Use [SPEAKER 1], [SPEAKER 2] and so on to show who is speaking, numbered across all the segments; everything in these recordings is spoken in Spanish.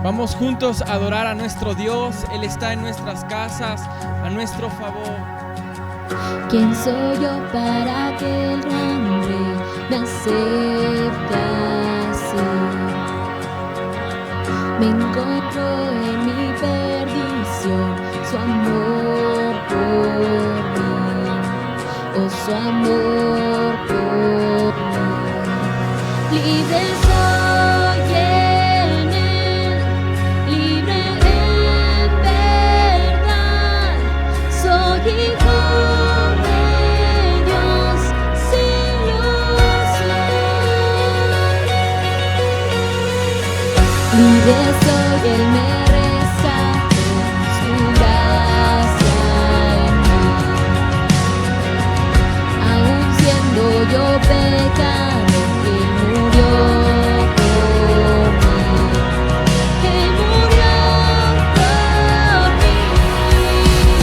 [SPEAKER 1] Vamos juntos a adorar a nuestro Dios. Él está en nuestras casas, a nuestro favor.
[SPEAKER 2] ¿Quién soy yo para que el gran rey me acepte así? Me encontró en mi perdición su amor por mí, oh su amor por mí. Libre soy en él, libre en verdad, soy hijo de Dios, sin ilusión. Libre soy, él me rescató, su gracia en mí. Aún siendo yo pecador, él murió por mí. Él murió por mí.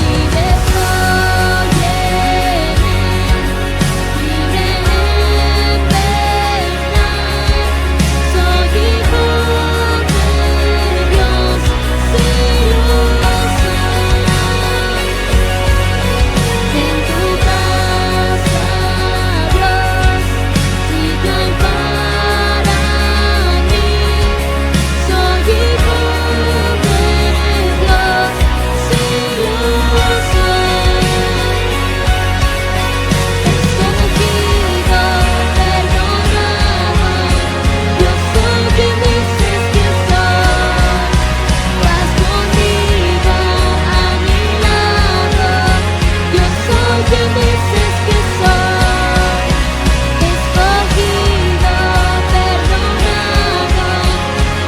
[SPEAKER 2] Libre soy en él, libre en verdad, soy hijo de Dios, sin ilusión. En tu casa, Dios, si yo hay para mí, soy hijo de Dios, sin ilusión. Escogido, perdonado, yo soy quien dices que soy. Vas conmigo a mi lado, yo soy quien dices que soy. Escogido, perdonado,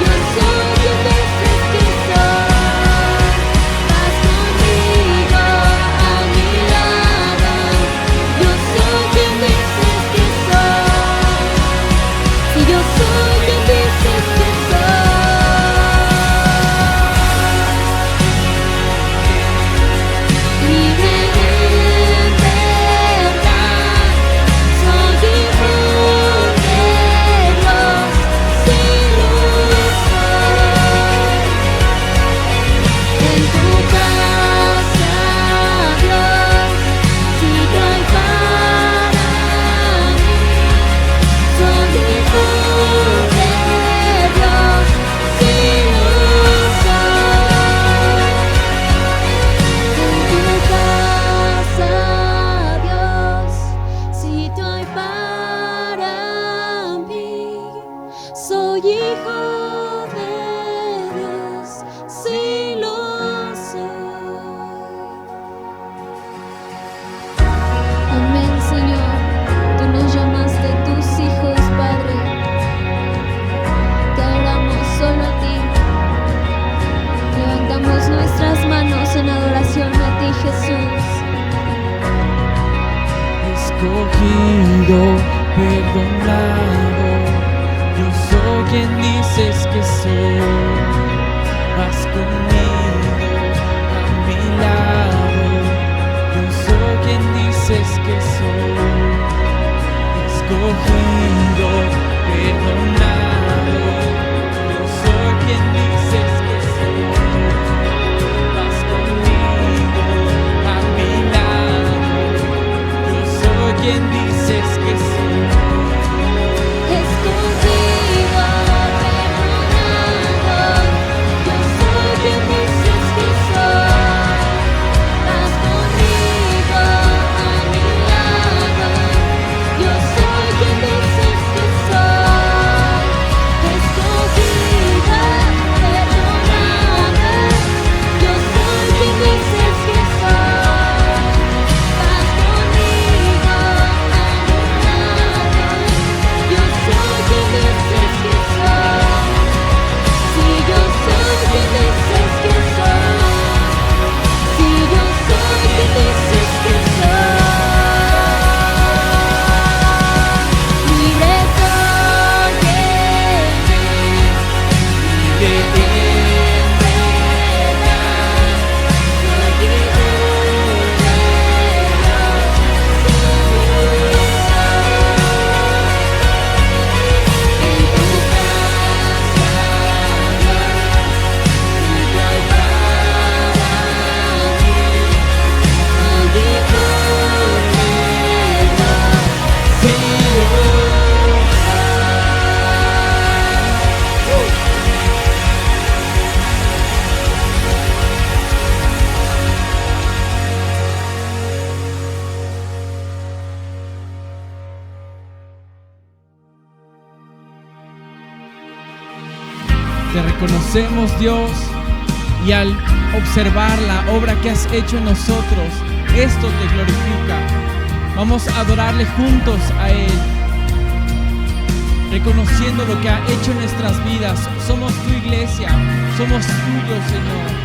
[SPEAKER 2] yo soy quien dices que soy. Vas conmigo a mi lado, yo soy quien dices que soy. Y yo soy quien dices que soy. Libre en verdad, soy hijo de Dios, sin ilusión. En tu casa, Dios, si yo hay para mí, soy hijo de Dios, sin ilusión. En tu casa, Dios, sitio hay para mí, soy hijo de Dios, sí lo soy. Amén, Señor, tú nos llamaste tus hijos, Padre. Te adoramos solo a ti. Levantamos nuestras manos en adoración a ti, Jesús.
[SPEAKER 1] Escogido, perdonado, yo soy quien dices que soy. Vas conmigo a mi lado, yo soy quien dices que soy. Escogido, perdonado, yo soy quien dices que soy. Vas conmigo a mi lado, yo soy quien dices que soy.
[SPEAKER 2] Escogido, perdonado, yo soy quien
[SPEAKER 1] conocemos, Dios, y al observar la obra que has hecho en nosotros, esto te glorifica. Vamos a adorarle juntos a Él, reconociendo lo que ha hecho en nuestras vidas. Somos tu iglesia, somos tuyos, Señor.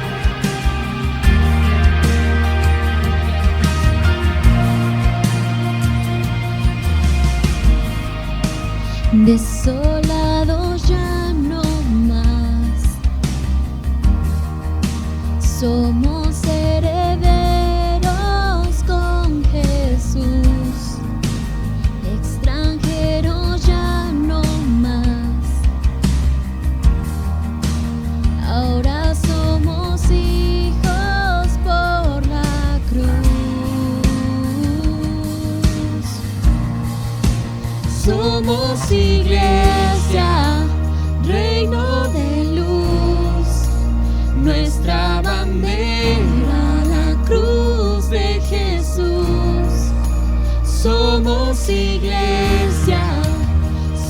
[SPEAKER 2] Desolado ya no más, somos herederos con Jesús, extranjeros ya no más, ahora somos hijos por la cruz. Somos iglesia, reino de luz, nuestra bandera, la cruz de Jesús. Somos iglesia,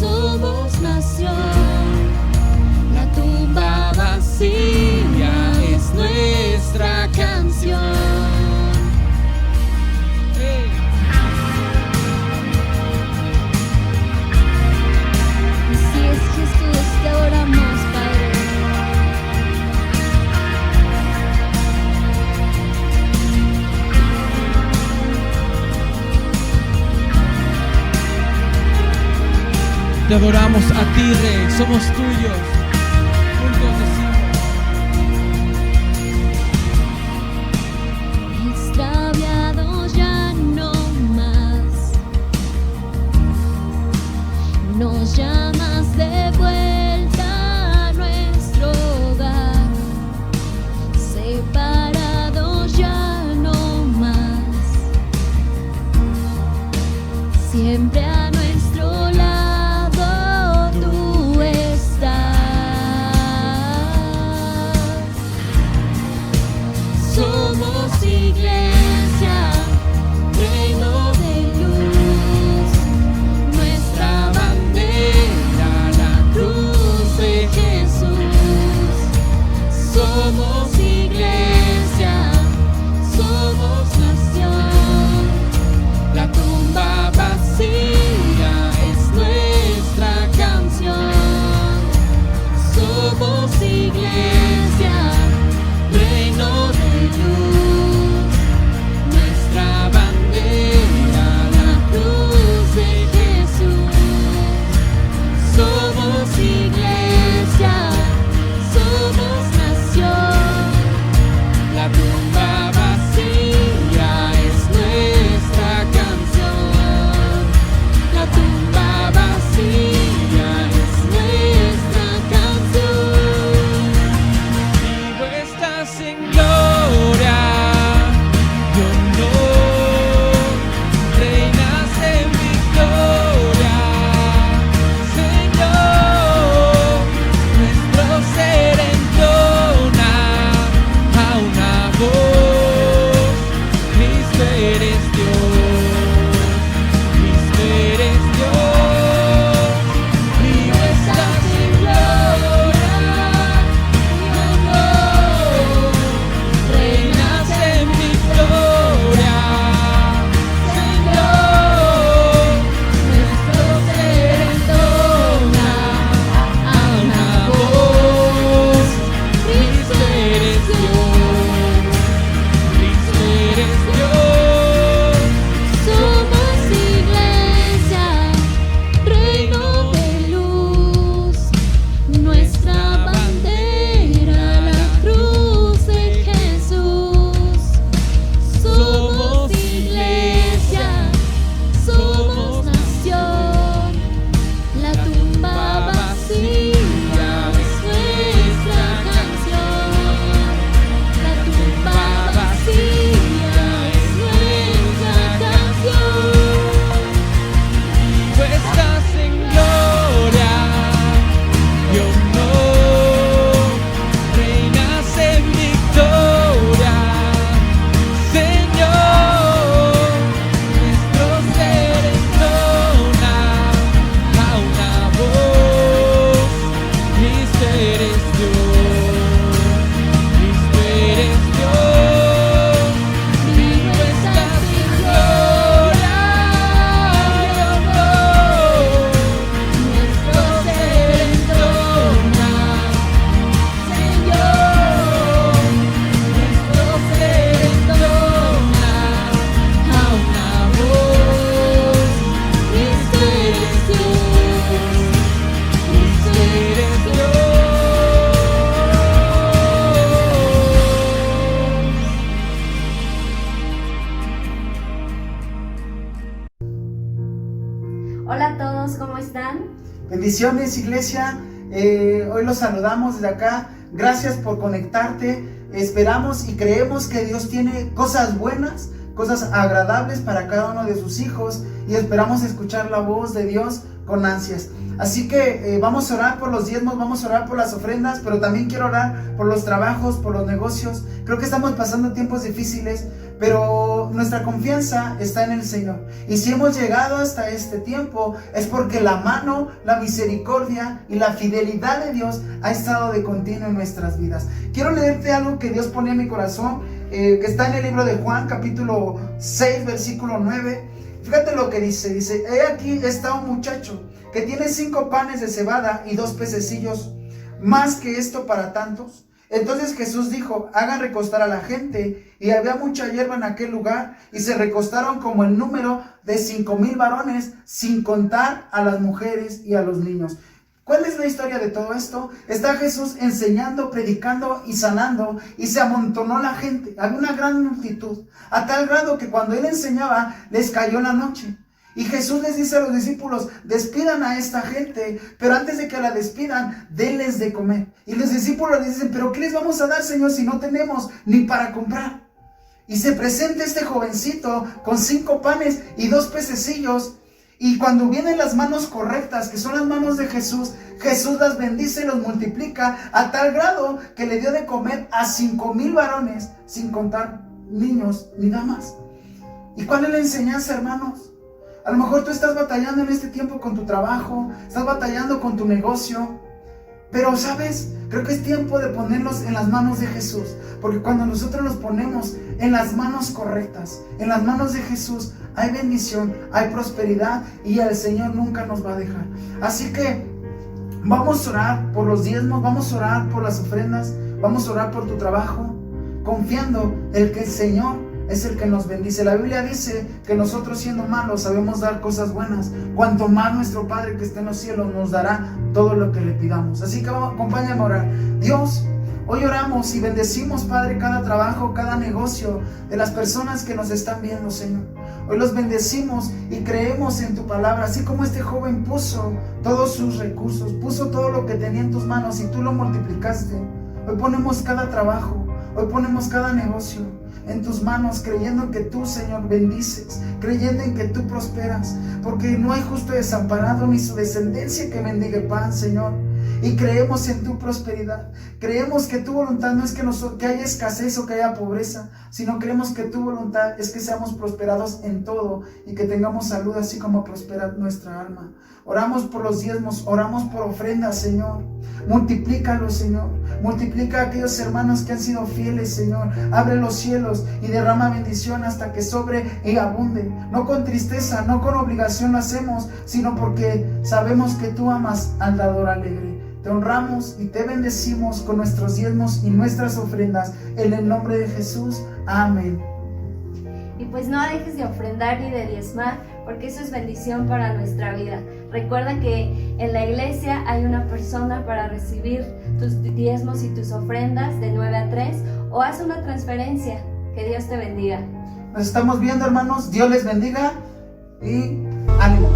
[SPEAKER 2] somos nación, la tumba vacía es nuestra canción. Te adoramos, Padre.
[SPEAKER 1] Te adoramos a ti, Rey, somos tuyos. Juntos decimos:
[SPEAKER 2] extraviados ya no más, nos llamas de vuelta a nuestro hogar, separados ya no más, siempre a nuestro lado tú estás. Somos iglesia, reino de luz, nuestra bandera, la cruz de Jesús. Somos iglesia, somos nación, la tumba vacía es nuestra canción. Somos iglesia, reino de luz, nuestra bandera, la cruz de Jesús. Somos iglesia, somos nación, la tumba vacía es nuestra canción. La tumba vacía es nuestra canción.
[SPEAKER 1] vivo estás en gloria, y honor, reinas en victoria, Señor. Nuestro ser entona a una voz: Cristo eres Dios, Cristo eres Dios. Vivo estás en gloria, y honor,
[SPEAKER 3] Bendiciones, iglesia. Hoy los saludamos desde acá. Gracias por conectarte. Esperamos y creemos que Dios tiene cosas buenas, cosas agradables para cada uno de sus hijos, y esperamos escuchar la voz de Dios con ansias. Así que vamos a orar por los diezmos, vamos a orar por las ofrendas, pero también quiero orar por los trabajos, por los negocios. Creo que estamos pasando tiempos difíciles, pero nuestra confianza está en el Señor. Y si hemos llegado hasta este tiempo, es porque la mano, la misericordia y la fidelidad de Dios ha estado de continuo en nuestras vidas. Quiero leerte algo que Dios ponía en mi corazón, que está en el libro de Juan, capítulo 6, versículo 9. Fíjate lo que dice. Dice: he aquí está un muchacho que tiene 5 panes de cebada y 2 pececillos, más que esto para tantos. Entonces Jesús dijo: hagan recostar a la gente. Y había mucha hierba en aquel lugar, y se recostaron como el número de 5,000 varones, sin contar a las mujeres y a los niños. ¿Cuál es la historia de todo esto? Está Jesús enseñando, predicando y sanando, y se amontonó la gente. Había una gran multitud, a tal grado que cuando él enseñaba, les cayó la noche. Y Jesús les dice a los discípulos: despidan a esta gente, pero antes de que la despidan, denles de comer. Y los discípulos les dicen: ¿pero qué les vamos a dar, Señor, si no tenemos ni para comprar? Y se presenta este jovencito con 5 panes y 2 pececillos. Y cuando vienen las manos correctas, que son las manos de Jesús, Jesús las bendice y los multiplica a tal grado que le dio de comer a 5,000 varones, sin contar niños ni damas. ¿Y cuál es la enseñanza, hermanos? A lo mejor tú estás batallando en este tiempo con tu trabajo, estás batallando con tu negocio, pero ¿sabes? Creo que es tiempo de ponerlos en las manos de Jesús, porque cuando nosotros los ponemos en las manos correctas, en las manos de Jesús, hay bendición, hay prosperidad, y el Señor nunca nos va a dejar. Así que vamos a orar por los diezmos, vamos a orar por las ofrendas, vamos a orar por tu trabajo, confiando en que el Señor es el que nos bendice. La Biblia dice que nosotros, siendo malos, sabemos dar cosas buenas. Cuanto más nuestro Padre que está en los cielos nos dará todo lo que le pidamos. Así que acompáñame a orar. Dios, hoy oramos y bendecimos, Padre, cada trabajo, cada negocio de las personas que nos están viendo, Señor. Hoy los bendecimos y creemos en tu palabra. Así como este joven puso todos sus recursos, puso todo lo que tenía en tus manos y tú lo multiplicaste. Hoy ponemos cada trabajo, hoy ponemos cada negocio en tus manos, creyendo que tú, Señor, bendices, creyendo en que tú prosperas, porque no hay justo desamparado ni su descendencia que mendigue pan, Señor. Y creemos en tu prosperidad. Creemos que tu voluntad no es que haya escasez o que haya pobreza, sino creemos que tu voluntad es que seamos prosperados en todo y que tengamos salud, así como prospera nuestra alma. Oramos por los diezmos, oramos por ofrendas, Señor. Multiplícalo, Señor. Multiplica a aquellos hermanos que han sido fieles, Señor. Abre los cielos y derrama bendición hasta que sobre y abunde. No con tristeza, no con obligación lo hacemos, sino porque sabemos que tú amas al dador alegre. Te honramos y te bendecimos con nuestros diezmos y nuestras ofrendas. En el nombre de Jesús. Amén.
[SPEAKER 2] Y pues no dejes de ofrendar ni de diezmar, porque eso es bendición para nuestra vida. Recuerda que en la iglesia hay una persona para recibir tus diezmos y tus ofrendas de 9 a 3, o haz una transferencia. Que Dios te bendiga.
[SPEAKER 3] Nos estamos viendo, hermanos. Dios les bendiga y ánimo.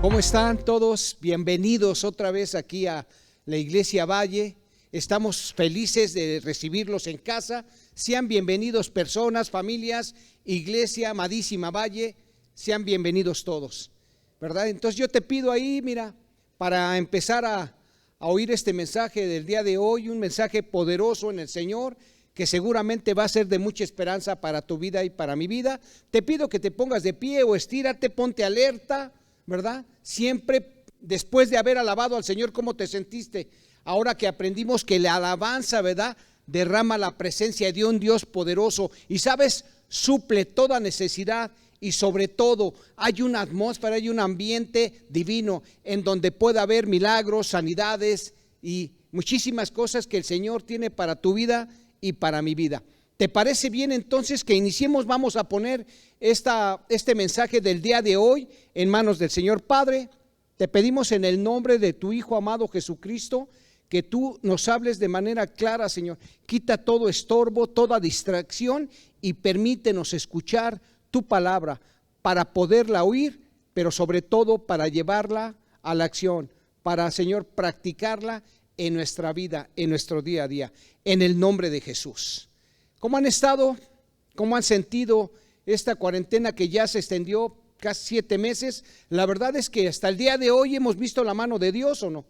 [SPEAKER 4] ¿Cómo están todos? Bienvenidos otra vez aquí a la Iglesia Valle. Estamos felices de recibirlos en casa. Sean bienvenidos personas, familias, Iglesia amadísima Valle. Sean bienvenidos todos, ¿verdad? Entonces yo te pido ahí, mira, para empezar a oír este mensaje del día de hoy, un mensaje poderoso en el Señor, que seguramente va a ser de mucha esperanza para tu vida y para mi vida. Te pido que te pongas de pie o estírate, ponte alerta, ¿verdad? Siempre después de haber alabado al Señor, ¿cómo te sentiste? Ahora que aprendimos que la alabanza, ¿verdad?, derrama la presencia de un Dios poderoso y, ¿sabes?, suple toda necesidad, y sobre todo hay una atmósfera, hay un ambiente divino en donde puede haber milagros, sanidades y muchísimas cosas que el Señor tiene para tu vida y para mi vida. ¿Te parece bien entonces que iniciemos? Vamos a poner este mensaje del día de hoy en manos del Señor. Padre, te pedimos en el nombre de tu Hijo amado Jesucristo, que tú nos hables de manera clara, Señor. Quita todo estorbo, toda distracción y permítenos escuchar tu palabra para poderla oír, pero sobre todo para llevarla a la acción, para, Señor, practicarla en nuestra vida, en nuestro día a día, en el nombre de Jesús. ¿Cómo han estado? ¿Cómo han sentido esta cuarentena que ya se extendió casi 7 meses? La verdad es que hasta el día de hoy hemos visto la mano de Dios, ¿o no?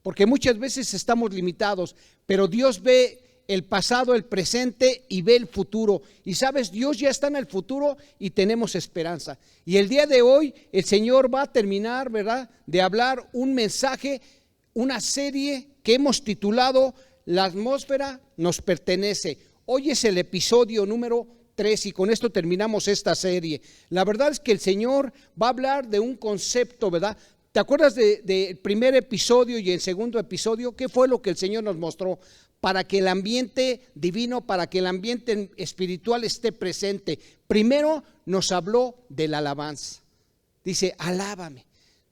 [SPEAKER 4] Porque muchas veces estamos limitados, pero Dios ve el pasado, el presente y ve el futuro. Y sabes, Dios ya está en el futuro y tenemos esperanza. Y el día de hoy el Señor va a terminar, ¿verdad?, de hablar un mensaje, una serie que hemos titulado La atmósfera nos pertenece. Hoy es el episodio número 3 y con esto terminamos esta serie. La verdad es que el Señor va a hablar de un concepto, ¿verdad? ¿Te acuerdas del primer episodio y el segundo episodio? ¿Qué fue lo que el Señor nos mostró? Para que el ambiente divino, para que el ambiente espiritual esté presente. Primero nos habló de la alabanza. Dice, alábame.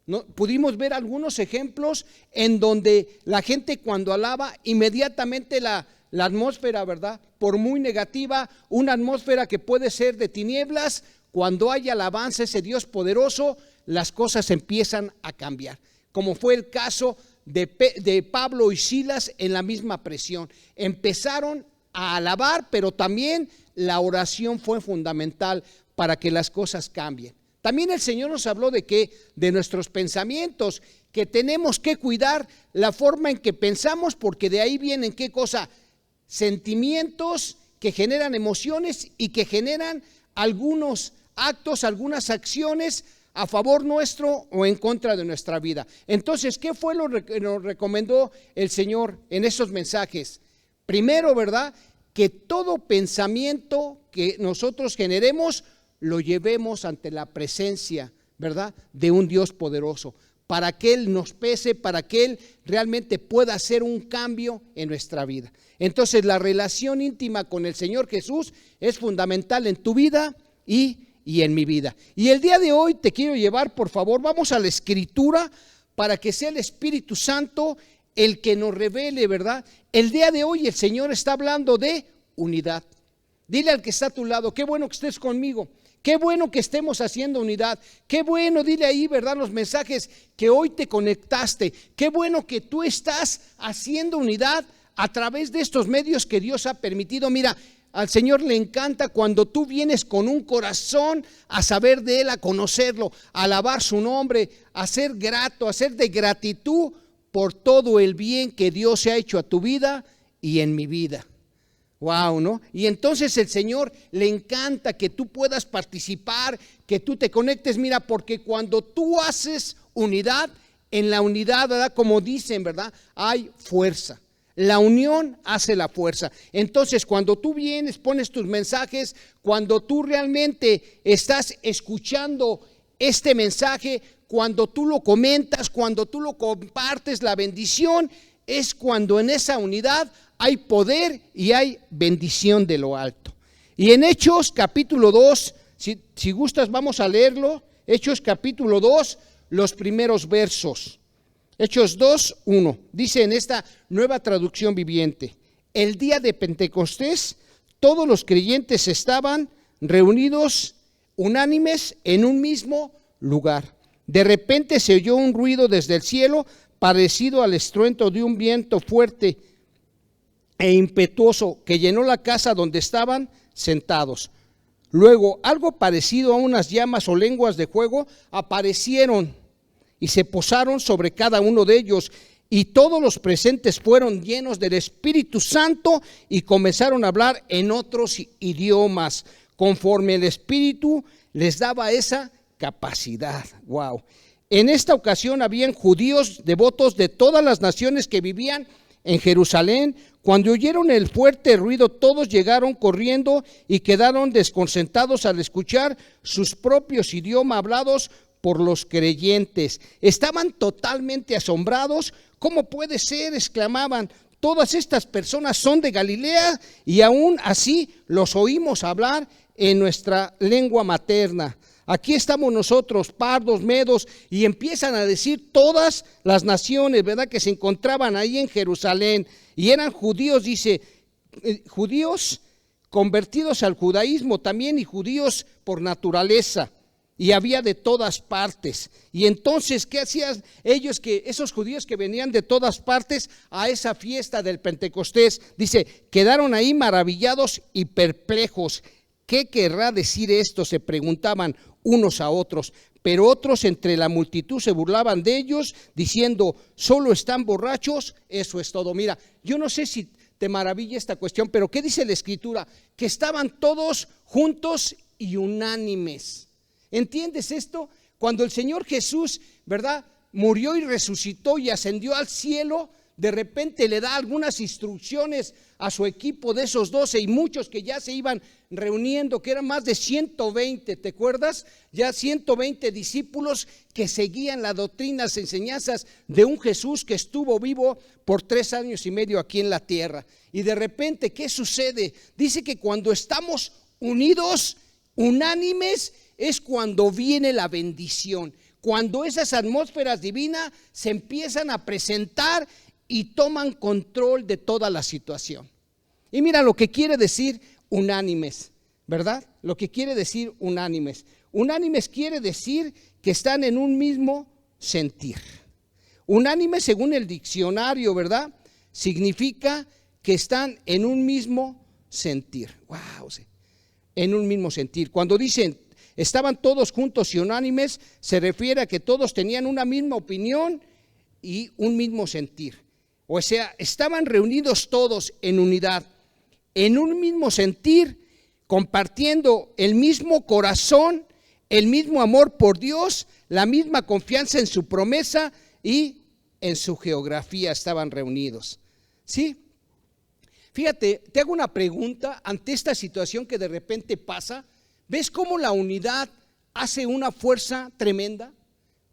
[SPEAKER 4] ¿No? Pudimos ver algunos ejemplos en donde la gente cuando alaba, inmediatamente la atmósfera, ¿verdad?, por muy negativa, una atmósfera que puede ser de tinieblas, cuando hay alabanza, ese Dios poderoso, las cosas empiezan a cambiar, como fue el caso de Pablo y Silas en la misma prisión. Empezaron a alabar, pero también la oración fue fundamental para que las cosas cambien. También el Señor nos habló de que de nuestros pensamientos, que tenemos que cuidar la forma en que pensamos, porque de ahí vienen ¿qué cosa? Sentimientos que generan emociones y que generan algunos actos, algunas acciones a favor nuestro o en contra de nuestra vida. Entonces, ¿qué fue lo que nos recomendó el Señor en esos mensajes? Primero, ¿verdad?, que todo pensamiento que nosotros generemos lo llevemos ante la presencia, ¿verdad?, de un Dios poderoso, para que Él nos pese, para que Él realmente pueda hacer un cambio en nuestra vida. Entonces, la relación íntima con el Señor Jesús es fundamental en tu vida y en mi vida. Y el día de hoy te quiero llevar, por favor, vamos a la Escritura para que sea el Espíritu Santo el que nos revele, ¿verdad? El día de hoy el Señor está hablando de unidad. Dile al que está a tu lado, qué bueno que estés conmigo, qué bueno que estemos haciendo unidad, qué bueno, dile ahí, ¿verdad?, los mensajes que hoy te conectaste, qué bueno que tú estás haciendo unidad a través de estos medios que Dios ha permitido. Mira, al Señor le encanta cuando tú vienes con un corazón a saber de Él, a conocerlo, a alabar su nombre, a ser grato, a ser de gratitud por todo el bien que Dios se ha hecho a tu vida y en mi vida. Wow, ¿no? Y entonces el Señor le encanta que tú puedas participar, que tú te conectes. Mira, porque cuando tú haces unidad, en la unidad, ¿verdad?, como dicen, ¿verdad?, hay fuerza. La unión hace la fuerza. Entonces, cuando tú vienes, pones tus mensajes, cuando tú realmente estás escuchando este mensaje, cuando tú lo comentas, cuando tú lo compartes, la bendición es cuando en esa unidad hay poder y hay bendición de lo alto. Y en Hechos capítulo 2, si gustas vamos a leerlo, Hechos capítulo 2, los primeros versos. Hechos 2:1, dice en esta nueva traducción viviente: el día de Pentecostés todos los creyentes estaban reunidos unánimes en un mismo lugar. De repente se oyó un ruido desde el cielo parecido al estruendo de un viento fuerte e impetuoso que llenó la casa donde estaban sentados. Luego algo parecido a unas llamas o lenguas de fuego aparecieron y se posaron sobre cada uno de ellos, y todos los presentes fueron llenos del Espíritu Santo y comenzaron a hablar en otros idiomas, conforme el Espíritu les daba esa capacidad. Wow. En esta ocasión habían judíos devotos de todas las naciones que vivían en Jerusalén. Cuando oyeron el fuerte ruido, todos llegaron corriendo y quedaron desconcertados al escuchar sus propios idiomas hablados por los creyentes. Estaban totalmente asombrados. ¿Cómo puede ser?, exclamaban. Todas estas personas son de Galilea y aún así los oímos hablar en nuestra lengua materna. Aquí estamos nosotros, pardos, medos, y empiezan a decir todas las naciones, ¿verdad?, que se encontraban ahí en Jerusalén. Y eran judíos, dice, judíos convertidos al judaísmo también, y judíos por naturaleza. Y había de todas partes. Y entonces, ¿qué hacían ellos, que esos judíos que venían de todas partes a esa fiesta del Pentecostés? Dice, quedaron ahí maravillados y perplejos. ¿Qué querrá decir esto?, se preguntaban unos a otros. Pero otros entre la multitud se burlaban de ellos, diciendo, ¿solo están borrachos? Eso es todo. Mira, yo no sé si te maravilla esta cuestión, pero ¿qué dice la Escritura? Que estaban todos juntos y unánimes. ¿Entiendes esto? Cuando el Señor Jesús, ¿verdad?, murió y resucitó y ascendió al cielo, de repente le da algunas instrucciones a su equipo de esos 12 y muchos que ya se iban reuniendo, que eran más de 120, ¿te acuerdas? Ya 120 discípulos que seguían las doctrinas, enseñanzas de un Jesús que estuvo vivo por 3 años y medio aquí en la tierra. Y de repente, ¿qué sucede? Dice que cuando estamos unidos, unánimes, es cuando viene la bendición, cuando esas atmósferas divinas se empiezan a presentar y toman control de toda la situación. Y mira lo que quiere decir unánimes, ¿verdad? Lo que quiere decir unánimes. Unánimes quiere decir que están en un mismo sentir. Unánimes, según el diccionario, ¿verdad?, significa que están en un mismo sentir. Wow, en un mismo sentir. Cuando dicen estaban todos juntos y unánimes, se refiere a que todos tenían una misma opinión y un mismo sentir. O sea, estaban reunidos todos en unidad, en un mismo sentir, compartiendo el mismo corazón, el mismo amor por Dios, la misma confianza en su promesa y en su geografía estaban reunidos. ¿Sí? Fíjate, te hago una pregunta ante esta situación que de repente pasa. ¿Ves cómo la unidad hace una fuerza tremenda?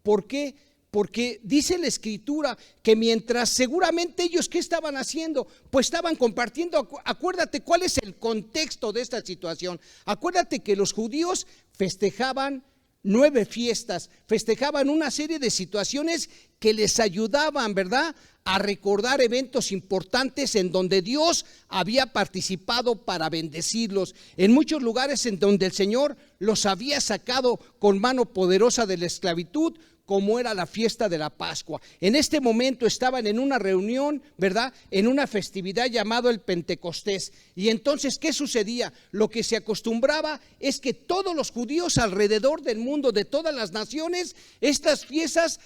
[SPEAKER 4] ¿Por qué? Porque dice la Escritura que mientras seguramente ellos, ¿qué estaban haciendo? Pues estaban compartiendo. Acuérdate cuál es el contexto de esta situación. Acuérdate que los judíos festejaban 9 fiestas, festejaban una serie de situaciones que les ayudaban, ¿verdad?, a recordar eventos importantes en donde Dios había participado para bendecirlos, en muchos lugares en donde el Señor los había sacado con mano poderosa de la esclavitud, como era la fiesta de la Pascua. En este momento estaban en una reunión, ¿verdad?, en una festividad llamado el Pentecostés. Y entonces, ¿qué sucedía? Lo que se acostumbraba es que todos los judíos alrededor del mundo, de todas las naciones, estas fiestas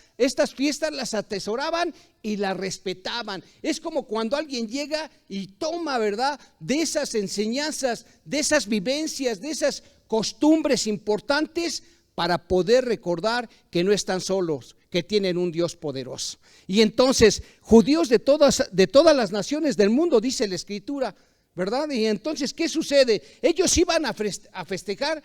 [SPEAKER 4] las atesoraban y las respetaban. Es como cuando alguien llega y toma, ¿verdad?, de esas enseñanzas, de esas vivencias, de esas costumbres importantes, para poder recordar que no están solos, que tienen un Dios poderoso. Y entonces, judíos de todas las naciones del mundo, dice la Escritura, ¿verdad? Y entonces, ¿qué sucede? Ellos iban a festejar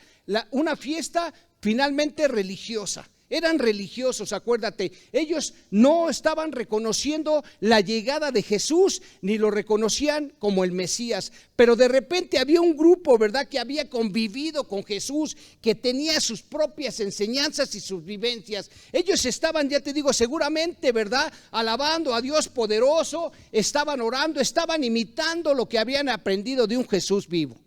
[SPEAKER 4] una fiesta finalmente religiosa. Eran religiosos, acuérdate, ellos no estaban reconociendo la llegada de Jesús, ni lo reconocían como el Mesías, pero de repente había un grupo, ¿verdad?, que había convivido con Jesús, que tenía sus propias enseñanzas y sus vivencias. Ellos estaban, ya te digo, seguramente, ¿verdad?, alabando a Dios poderoso, estaban orando, estaban imitando lo que habían aprendido de un Jesús vivo.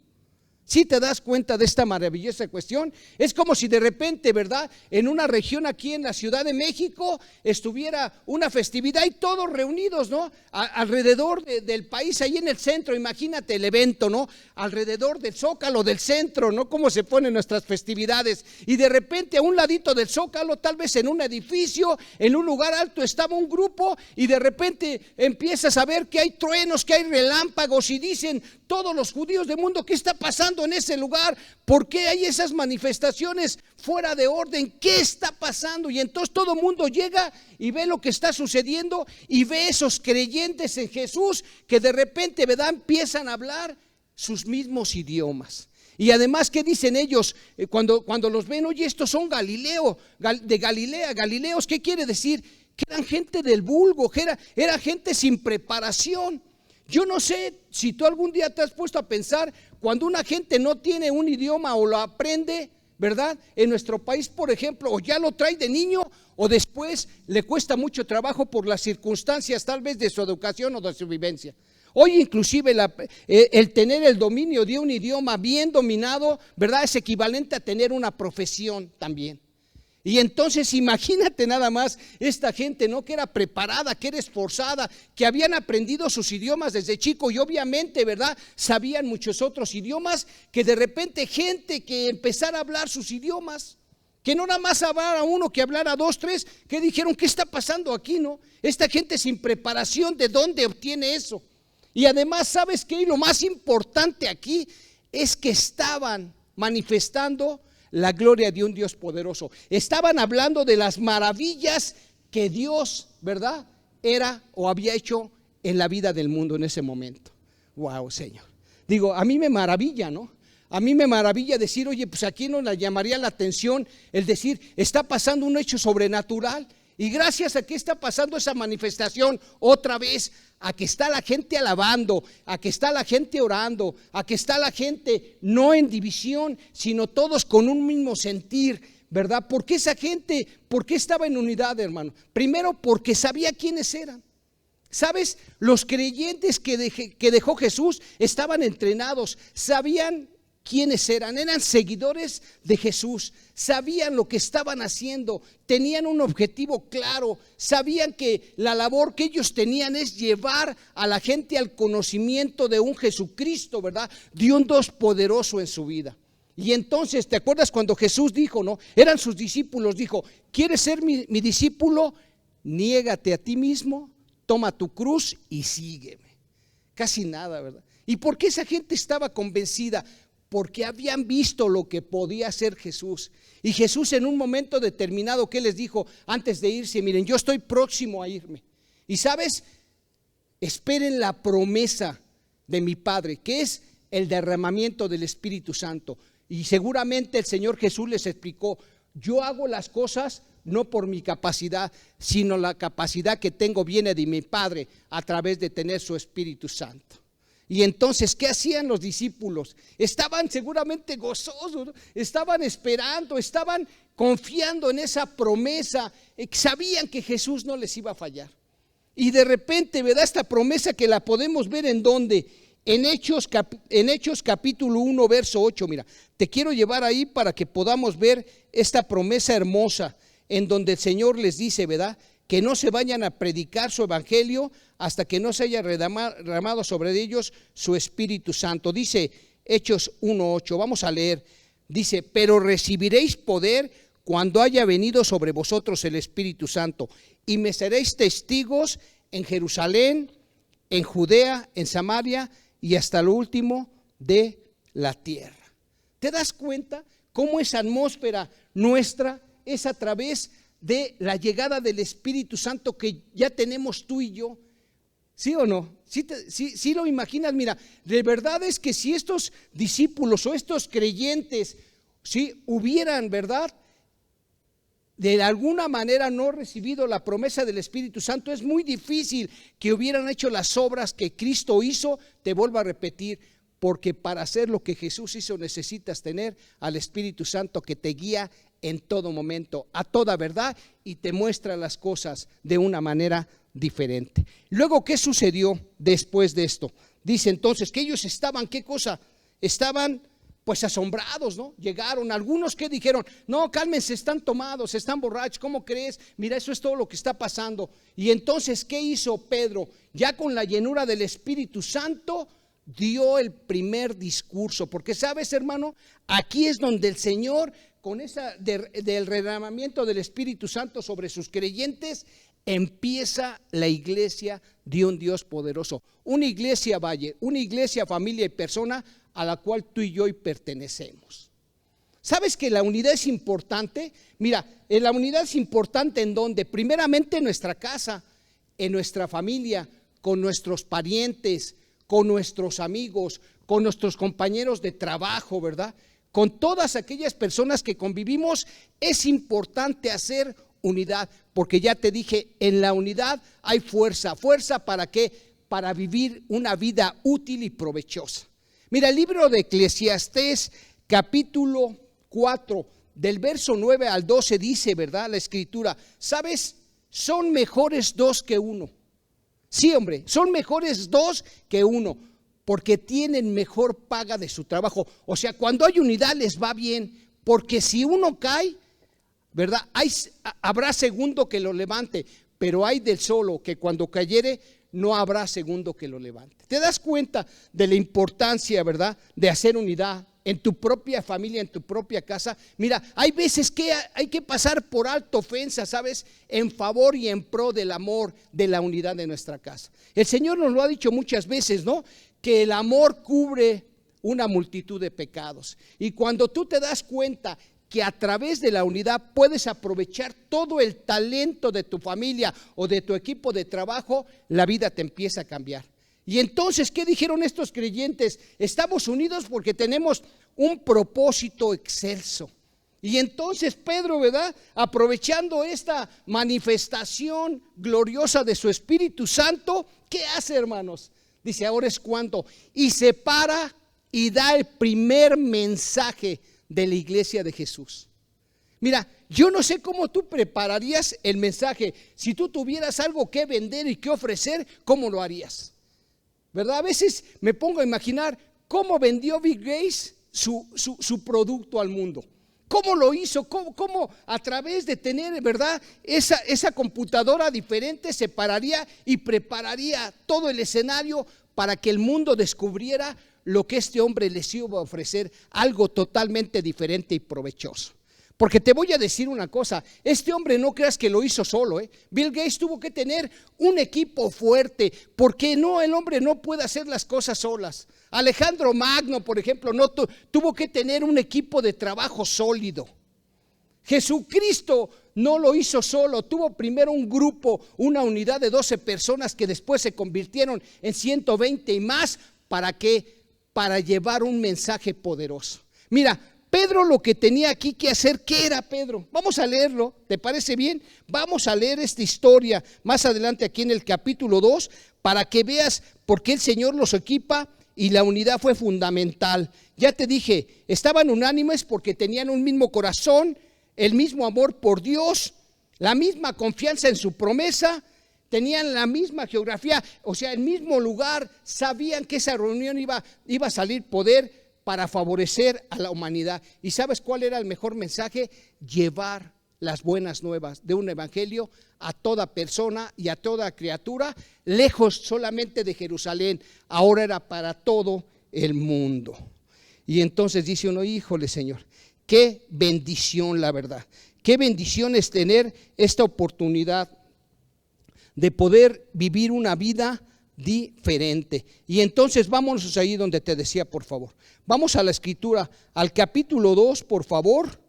[SPEAKER 4] ¿Sí te das cuenta de esta maravillosa cuestión? Es como si de repente, ¿verdad?, en una región aquí en la Ciudad de México estuviera una festividad y todos reunidos, ¿no?, alrededor del país, ahí en el centro. Imagínate el evento, ¿no?, alrededor del Zócalo del centro, ¿no?, cómo se ponen nuestras festividades. Y de repente a un ladito del Zócalo, tal vez en un edificio, en un lugar alto, estaba un grupo y de repente empiezas a ver que hay truenos, que hay relámpagos y dicen todos los judíos del mundo, ¿qué está pasando en ese lugar? ¿Por qué hay esas manifestaciones fuera de orden? ¿Qué está pasando? Y entonces todo el mundo llega y ve lo que está sucediendo y ve esos creyentes en Jesús que de repente, ¿verdad?, empiezan a hablar sus mismos idiomas. Y además, ¿qué dicen ellos cuando los ven? Oye, estos son de Galilea. Galileos, ¿qué quiere decir? Que eran gente del vulgo, que era gente sin preparación. Yo no sé si tú algún día te has puesto a pensar cuando una gente no tiene un idioma o lo aprende, ¿verdad? En nuestro país, por ejemplo, o ya lo trae de niño o después le cuesta mucho trabajo por las circunstancias tal vez de su educación o de su vivencia. Hoy inclusive el tener el dominio de un idioma bien dominado, ¿verdad? Es equivalente a tener una profesión también. Y entonces imagínate nada más esta gente, ¿no? Que era preparada, que era esforzada, que habían aprendido sus idiomas desde chico y obviamente, ¿verdad? Sabían muchos otros idiomas, que de repente gente que empezara a hablar sus idiomas, que no nada más hablara uno, que hablara dos, tres, que dijeron, ¿qué está pasando aquí, no? Esta gente sin preparación, ¿de dónde obtiene eso? Y además, ¿sabes qué? Y lo más importante aquí es que estaban manifestando la gloria de un Dios poderoso. Estaban hablando de las maravillas que Dios, ¿verdad? Era o había hecho en la vida del mundo en ese momento. Wow, Señor. Digo, a mí me maravilla, ¿no? A mí me maravilla decir, oye, pues aquí no le llamaría la atención el decir, está pasando un hecho sobrenatural. Y gracias a que está pasando esa manifestación otra vez, a que está la gente alabando, a que está la gente orando, a que está la gente no en división, sino todos con un mismo sentir, ¿verdad? ¿Por qué esa gente, por qué estaba en unidad, hermano? Primero porque sabía quiénes eran. ¿Sabes? Los creyentes que dejó Jesús estaban entrenados, sabían quiénes eran seguidores de Jesús, sabían lo que estaban haciendo, tenían un objetivo claro, sabían que la labor que ellos tenían es llevar a la gente al conocimiento de un Jesucristo, ¿verdad? De un Dios poderoso en su vida. Y entonces, ¿te acuerdas cuando Jesús dijo, no? Eran sus discípulos, dijo, ¿quieres ser mi discípulo? Niégate a ti mismo, toma tu cruz y sígueme. Casi nada, ¿verdad? ¿Y por qué esa gente estaba convencida? Porque habían visto lo que podía hacer Jesús. Y Jesús en un momento determinado, ¿qué les dijo antes de irse? Miren, yo estoy próximo a irme. Y ¿sabes? Esperen la promesa de mi Padre, que es el derramamiento del Espíritu Santo. Y seguramente el Señor Jesús les explicó, yo hago las cosas no por mi capacidad, sino la capacidad que tengo viene de mi Padre a través de tener su Espíritu Santo. Y entonces, ¿qué hacían los discípulos? Estaban seguramente gozosos, ¿no? Estaban esperando, estaban confiando en esa promesa, sabían que Jesús no les iba a fallar. Y de repente, ¿verdad? Esta promesa que la podemos ver en donde, en Hechos capítulo 1, verso 8, mira, te quiero llevar ahí para que podamos ver esta promesa hermosa, en donde el Señor les dice, ¿verdad? Que no se vayan a predicar su evangelio hasta que no se haya derramado sobre ellos su Espíritu Santo. Dice Hechos 1:8, vamos a leer, dice, pero recibiréis poder cuando haya venido sobre vosotros el Espíritu Santo, y me seréis testigos en Jerusalén, en Judea, en Samaria y hasta lo último de la tierra. ¿Te das cuenta cómo esa atmósfera nuestra es a través de la llegada del Espíritu Santo que ya tenemos tú y yo? ¿Sí o no? ¿Sí lo imaginas? Mira, de verdad es que si estos discípulos o estos creyentes, ¿sí? hubieran, ¿verdad?, de alguna manera no recibido la promesa del Espíritu Santo, es muy difícil que hubieran hecho las obras que Cristo hizo. Te vuelvo a repetir, porque para hacer lo que Jesús hizo necesitas tener al Espíritu Santo que te guía en todo momento, a toda verdad, y te muestra las cosas de una manera diferente. Luego, ¿qué sucedió después de esto? Dice entonces que ellos estaban, ¿qué cosa? Estaban pues asombrados, ¿no? Llegaron algunos que dijeron, no, cálmense, están tomados, están borrachos, ¿cómo crees? Mira, eso es todo lo que está pasando. Y entonces, ¿qué hizo Pedro? Ya con la llenura del Espíritu Santo, dio el primer discurso, porque sabes, hermano, aquí es donde el Señor, con esa del derramamiento del Espíritu Santo sobre sus creyentes, empieza la iglesia de un Dios poderoso, una iglesia Valle, una iglesia, familia y persona a la cual tú y yo hoy pertenecemos. ¿Sabes que la unidad es importante? Mira, la unidad es importante en donde, primeramente en nuestra casa, en nuestra familia, con nuestros parientes, con nuestros amigos, con nuestros compañeros de trabajo, ¿verdad? Con todas aquellas personas que convivimos, es importante hacer unidad, porque ya te dije, en la unidad hay fuerza. ¿Fuerza para qué? para vivir una vida útil y provechosa. Mira, el libro de Eclesiastés, capítulo 4, del verso 9 al 12 dice, ¿verdad? La escritura, ¿sabes? Son mejores dos que uno. Sí, hombre, son mejores dos que uno, porque tienen mejor paga de su trabajo. O sea, cuando hay unidad les va bien, porque si uno cae, ¿verdad? Habrá segundo que lo levante, pero hay del solo que cuando cayere no habrá segundo que lo levante. ¿Te das cuenta de la importancia, verdad, de hacer unidad en tu propia familia, en tu propia casa? Mira, hay veces que hay que pasar por alto ofensa, ¿sabes? En favor y en pro del amor, de la unidad de nuestra casa. El Señor nos lo ha dicho muchas veces, ¿no? Que el amor cubre una multitud de pecados. Y cuando tú te das cuenta que a través de la unidad puedes aprovechar todo el talento de tu familia o de tu equipo de trabajo, la vida te empieza a cambiar. Y entonces, ¿qué dijeron estos creyentes? Estamos unidos porque tenemos un propósito excelso. Y entonces Pedro, ¿verdad? Aprovechando esta manifestación gloriosa de su Espíritu Santo, ¿qué hace, hermanos? Dice, ahora es cuando. Y se para y da el primer mensaje de la iglesia de Jesús. Mira, yo no sé cómo tú prepararías el mensaje. Si tú tuvieras algo que vender y que ofrecer, ¿cómo lo harías? ¿Verdad? A veces me pongo a imaginar cómo vendió Bill Gates su producto al mundo. ¿Cómo lo hizo? ¿Cómo a través de tener, verdad, esa computadora diferente se pararía y prepararía todo el escenario para que el mundo descubriera lo que este hombre les iba a ofrecer, algo totalmente diferente y provechoso? Porque te voy a decir una cosa, este hombre no creas que lo hizo solo, Bill Gates tuvo que tener un equipo fuerte, porque no, el hombre no puede hacer las cosas solas. Alejandro Magno, por ejemplo, no tuvo que tener un equipo de trabajo sólido. Jesucristo no lo hizo solo, tuvo primero un grupo, una unidad de 12 personas que después se convirtieron en 120 y más. ¿Para qué? Para llevar un mensaje poderoso. Mira, Pedro lo que tenía aquí que hacer, ¿qué era Pedro? Vamos a leerlo, ¿te parece bien? Vamos a leer esta historia más adelante aquí en el capítulo 2 para que veas por qué el Señor los equipa y la unidad fue fundamental. Ya te dije, estaban unánimes porque tenían un mismo corazón, el mismo amor por Dios, la misma confianza en su promesa, tenían la misma geografía, o sea, el mismo lugar, sabían que esa reunión iba a salir poder para favorecer a la humanidad. ¿Y sabes cuál era el mejor mensaje? Llevar las buenas nuevas de un evangelio a toda persona y a toda criatura, lejos solamente de Jerusalén, ahora era para todo el mundo. Y entonces dice uno, híjole Señor, qué bendición, la verdad, qué bendición es tener esta oportunidad de poder vivir una vida diferente. Y entonces vámonos ahí donde te decía, por favor. Vamos a la escritura, al capítulo 2, por favor,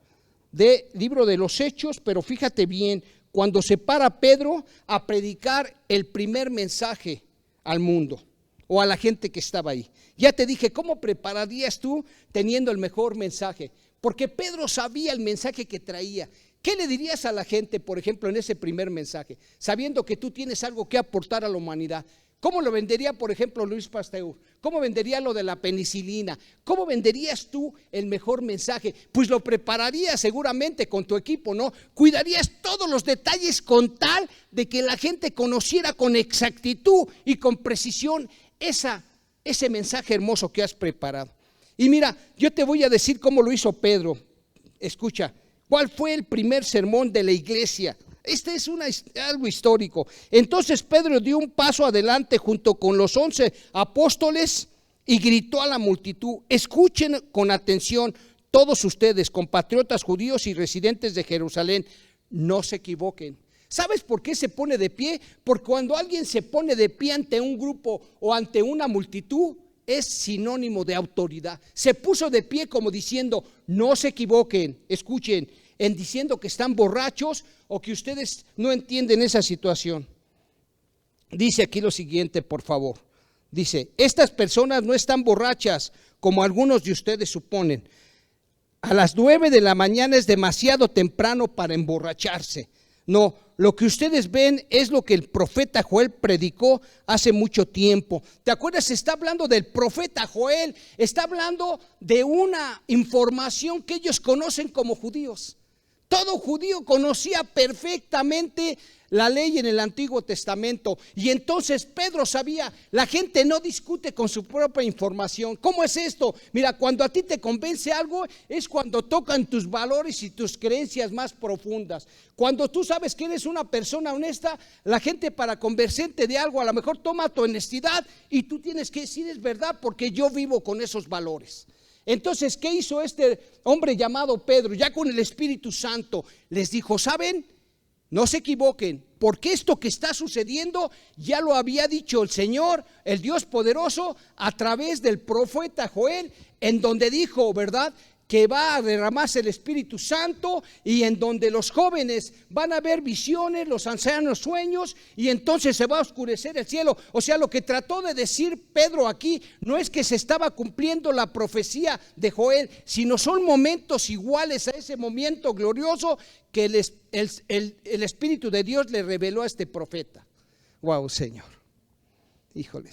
[SPEAKER 4] del libro de los Hechos, pero fíjate bien, cuando se para Pedro a predicar el primer mensaje al mundo o a la gente que estaba ahí. Ya te dije, ¿cómo prepararías tú teniendo el mejor mensaje? Porque Pedro sabía el mensaje que traía. ¿Qué le dirías a la gente, por ejemplo, en ese primer mensaje? Sabiendo que tú tienes algo que aportar a la humanidad. ¿Cómo lo vendería, por ejemplo, Luis Pasteur? ¿Cómo vendería lo de la penicilina? ¿Cómo venderías tú el mejor mensaje? Pues lo prepararías seguramente con tu equipo, ¿no? Cuidarías todos los detalles con tal de que la gente conociera con exactitud y con precisión ese mensaje hermoso que has preparado. Y mira, yo te voy a decir cómo lo hizo Pedro. Escucha, ¿cuál fue el primer sermón de la iglesia? Este es algo histórico. Entonces Pedro dio un paso adelante junto con los 11 apóstoles y gritó a la multitud: escuchen con atención todos ustedes, compatriotas judíos y residentes de Jerusalén, no se equivoquen. ¿Sabes por qué se pone de pie? Porque cuando alguien se pone de pie ante un grupo o ante una multitud, es sinónimo de autoridad. Se puso de pie como diciendo: no se equivoquen, escuchen, en diciendo que están borrachos o que ustedes no entienden esa situación. Dice aquí lo siguiente, por favor. Dice: estas personas no están borrachas como algunos de ustedes suponen. A las 9 de la mañana es demasiado temprano para emborracharse. No, lo que ustedes ven es lo que el profeta Joel predicó hace mucho tiempo. ¿Te acuerdas? Está hablando del profeta Joel, está hablando de una información que ellos conocen como judíos. Todo judío conocía perfectamente la ley en el Antiguo Testamento. Y entonces Pedro sabía, la gente no discute con su propia información. ¿Cómo es esto? Mira, cuando a ti te convence algo, es cuando tocan tus valores y tus creencias más profundas. Cuando tú sabes que eres una persona honesta, la gente, para convencerte de algo, a lo mejor toma tu honestidad y tú tienes que decir: es verdad, porque yo vivo con esos valores. Entonces, ¿qué hizo este hombre llamado Pedro? Ya con el Espíritu Santo les dijo: ¿saben? No se equivoquen, porque esto que está sucediendo ya lo había dicho el Señor, el Dios poderoso, a través del profeta Joel, en donde dijo, ¿verdad?, que va a derramarse el Espíritu Santo, y en donde los jóvenes van a ver visiones, los ancianos sueños, y entonces se va a oscurecer el cielo. O sea, lo que trató de decir Pedro aquí no es que se estaba cumpliendo la profecía de Joel, sino son momentos iguales a ese momento glorioso que el Espíritu de Dios le reveló a este profeta. Wow, Señor, híjole.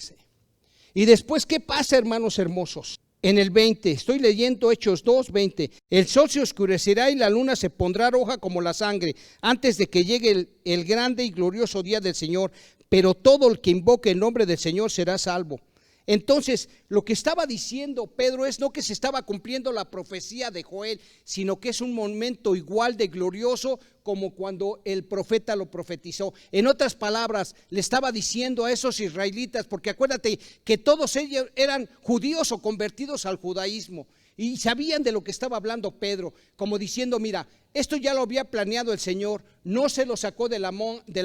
[SPEAKER 4] Y después, ¿qué pasa, hermanos hermosos? En el 20, estoy leyendo Hechos 2:20. El sol se oscurecerá y la luna se pondrá roja como la sangre, antes de que llegue el grande y glorioso día del Señor. Pero todo el que invoque el nombre del Señor será salvo. Entonces, lo que estaba diciendo Pedro es no que se estaba cumpliendo la profecía de Joel, sino que es un momento igual de glorioso como cuando el profeta lo profetizó. En otras palabras, le estaba diciendo a esos israelitas, porque acuérdate que todos ellos eran judíos o convertidos al judaísmo, y sabían de lo que estaba hablando Pedro, como diciendo: mira, esto ya lo había planeado el Señor, no se lo sacó de la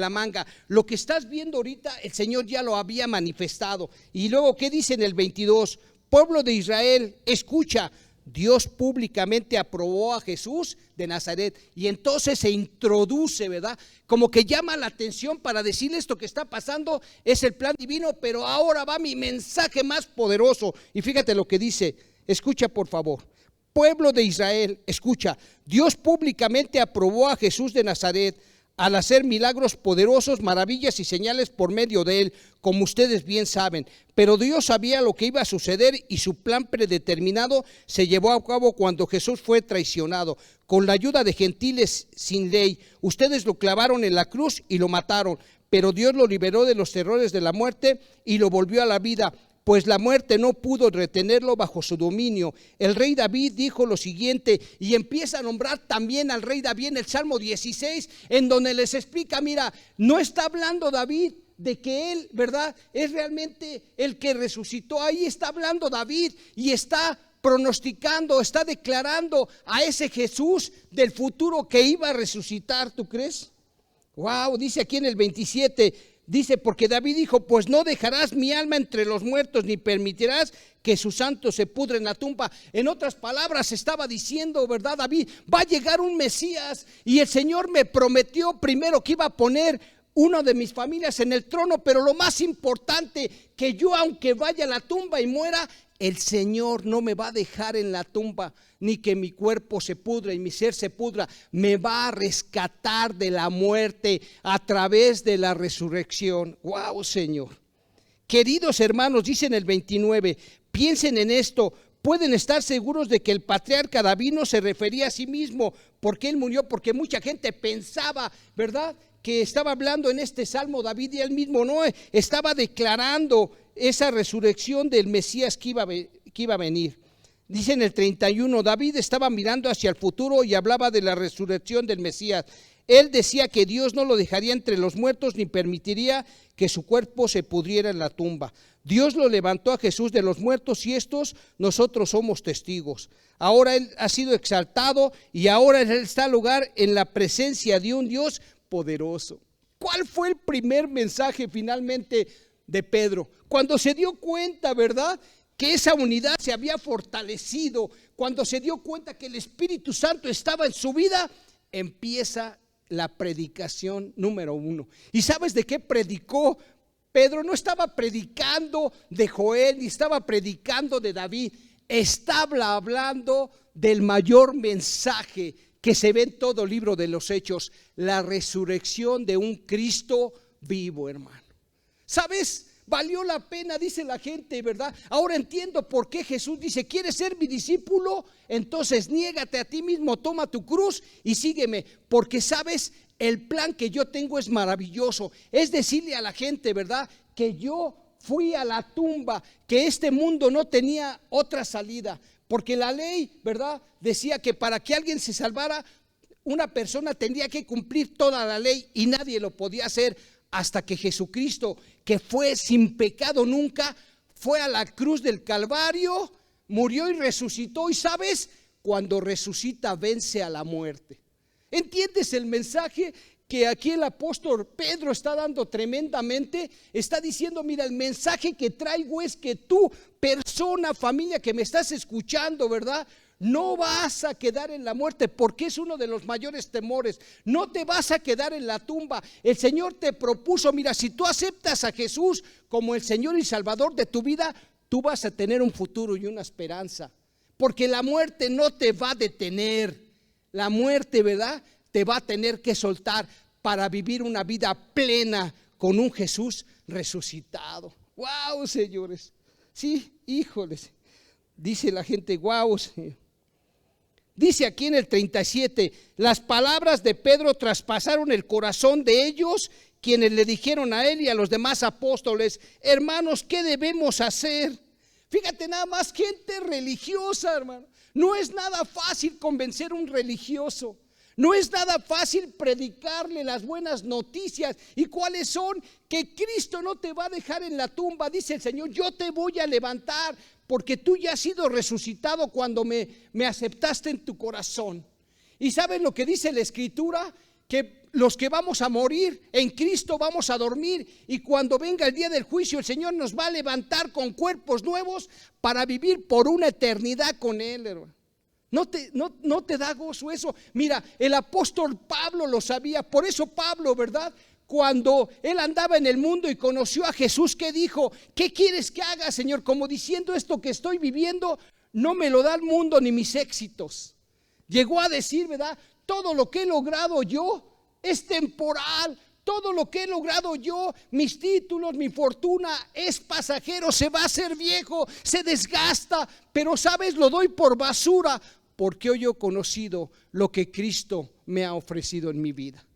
[SPEAKER 4] manga. Lo que estás viendo ahorita, el Señor ya lo había manifestado. Y luego, ¿qué dice en el 22? Pueblo de Israel, escucha, Dios públicamente aprobó a Jesús de Nazaret. Y entonces se introduce, ¿verdad?, como que llama la atención para decirle: esto que está pasando es el plan divino, pero ahora va mi mensaje más poderoso. Y fíjate lo que dice, escucha por favor. Pueblo de Israel, escucha, Dios públicamente aprobó a Jesús de Nazaret al hacer milagros poderosos, maravillas y señales por medio de él, como ustedes bien saben. Pero Dios sabía lo que iba a suceder, y su plan predeterminado se llevó a cabo cuando Jesús fue traicionado. Con la ayuda de gentiles sin ley, ustedes lo clavaron en la cruz y lo mataron, pero Dios lo liberó de los terrores de la muerte y lo volvió a la vida, pues la muerte no pudo retenerlo bajo su dominio. El rey David dijo lo siguiente, y empieza a nombrar también al rey David en el Salmo 16, en donde les explica: mira, no está hablando David de que él, ¿verdad?, es realmente el que resucitó. Ahí está hablando David y está pronosticando, está declarando a ese Jesús del futuro que iba a resucitar. ¿Tú crees? Wow, dice aquí en el 27, dice: porque David dijo, pues no dejarás mi alma entre los muertos, ni permitirás que sus santos se pudren en la tumba. En otras palabras, estaba diciendo, ¿verdad, David? Va a llegar un Mesías, y el Señor me prometió primero que iba a poner una de mis familias en el trono, pero lo más importante, que yo, aunque vaya a la tumba y muera, el Señor no me va a dejar en la tumba, ni que mi cuerpo se pudra y mi ser se pudra. Me va a rescatar de la muerte a través de la resurrección. ¡Wow, Señor! Queridos hermanos, dice en el 29, piensen en esto. Pueden estar seguros de que el patriarca David no se refería a sí mismo porque él murió, porque mucha gente pensaba, ¿verdad?, que estaba hablando en este salmo David, y él mismo no, estaba declarando esa resurrección del Mesías que iba a venir. Dice en el 31, David estaba mirando hacia el futuro y hablaba de la resurrección del Mesías. Él decía que Dios no lo dejaría entre los muertos, ni permitiría que su cuerpo se pudriera en la tumba. Dios lo levantó a Jesús de los muertos, y estos nosotros somos testigos. Ahora él ha sido exaltado, y ahora él está al lugar en la presencia de un Dios poderoso. ¿Cuál fue el primer mensaje finalmente de Pedro? Cuando se dio cuenta, ¿verdad?, que esa unidad se había fortalecido, cuando se dio cuenta que el Espíritu Santo estaba en su vida, empieza la predicación número 1. ¿Y sabes de qué predicó Pedro? No estaba predicando de Joel, ni estaba predicando de David. Estaba hablando del mayor mensaje que se ve en todo libro de los Hechos, la resurrección de un Cristo vivo, hermano. ¿Sabes? Valió la pena, dice la gente, ¿verdad? Ahora entiendo por qué Jesús dice: ¿quieres ser mi discípulo? Entonces niégate a ti mismo, toma tu cruz y sígueme. Porque sabes, el plan que yo tengo es maravilloso. Es decirle a la gente, ¿verdad?, que yo fui a la tumba, que este mundo no tenía otra salida. Porque la ley, ¿verdad?, decía que para que alguien se salvara, una persona tendría que cumplir toda la ley y nadie lo podía hacer. Hasta que Jesucristo, que fue sin pecado nunca, fue a la cruz del Calvario, murió y resucitó. Y sabes, cuando resucita vence a la muerte. ¿Entiendes el mensaje que aquí el apóstol Pedro está dando tremendamente? Está diciendo: mira, el mensaje que traigo es que tú, persona, familia que me estás escuchando, ¿verdad?, no vas a quedar en la muerte, porque es uno de los mayores temores. No te vas a quedar en la tumba. El Señor te propuso, mira, si tú aceptas a Jesús como el Señor y Salvador de tu vida, tú vas a tener un futuro y una esperanza. Porque la muerte no te va a detener. La muerte, ¿verdad?, te va a tener que soltar para vivir una vida plena con un Jesús resucitado. ¡Wow, señores! Sí, híjoles. Dice la gente: ¡wow, Señor! Dice aquí en el 37, las palabras de Pedro traspasaron el corazón de ellos, quienes le dijeron a él y a los demás apóstoles: hermanos, ¿qué debemos hacer? Fíjate nada más, gente religiosa, hermano. No es nada fácil convencer a un religioso. No es nada fácil predicarle las buenas noticias. ¿Y cuáles son? Que Cristo no te va a dejar en la tumba. Dice el Señor: yo te voy a levantar, porque tú ya has sido resucitado cuando me aceptaste en tu corazón. ¿Y sabes lo que dice la Escritura? Que los que vamos a morir en Cristo vamos a dormir, y cuando venga el día del juicio el Señor nos va a levantar con cuerpos nuevos para vivir por una eternidad con Él, hermano. ¿No te da gozo eso? Mira, el apóstol Pablo lo sabía. Por eso Pablo, ¿verdad?, cuando él andaba en el mundo y conoció a Jesús, ¿qué dijo? ¿Qué quieres que haga, Señor? Como diciendo: esto que estoy viviendo no me lo da el mundo ni mis éxitos. Llegó a decir, ¿verdad?, todo lo que he logrado yo es temporal. Todo lo que he logrado yo, mis títulos, mi fortuna, es pasajero, se va a hacer viejo, se desgasta. Pero sabes, lo doy por basura, porque hoy he conocido lo que Cristo me ha ofrecido en mi vida.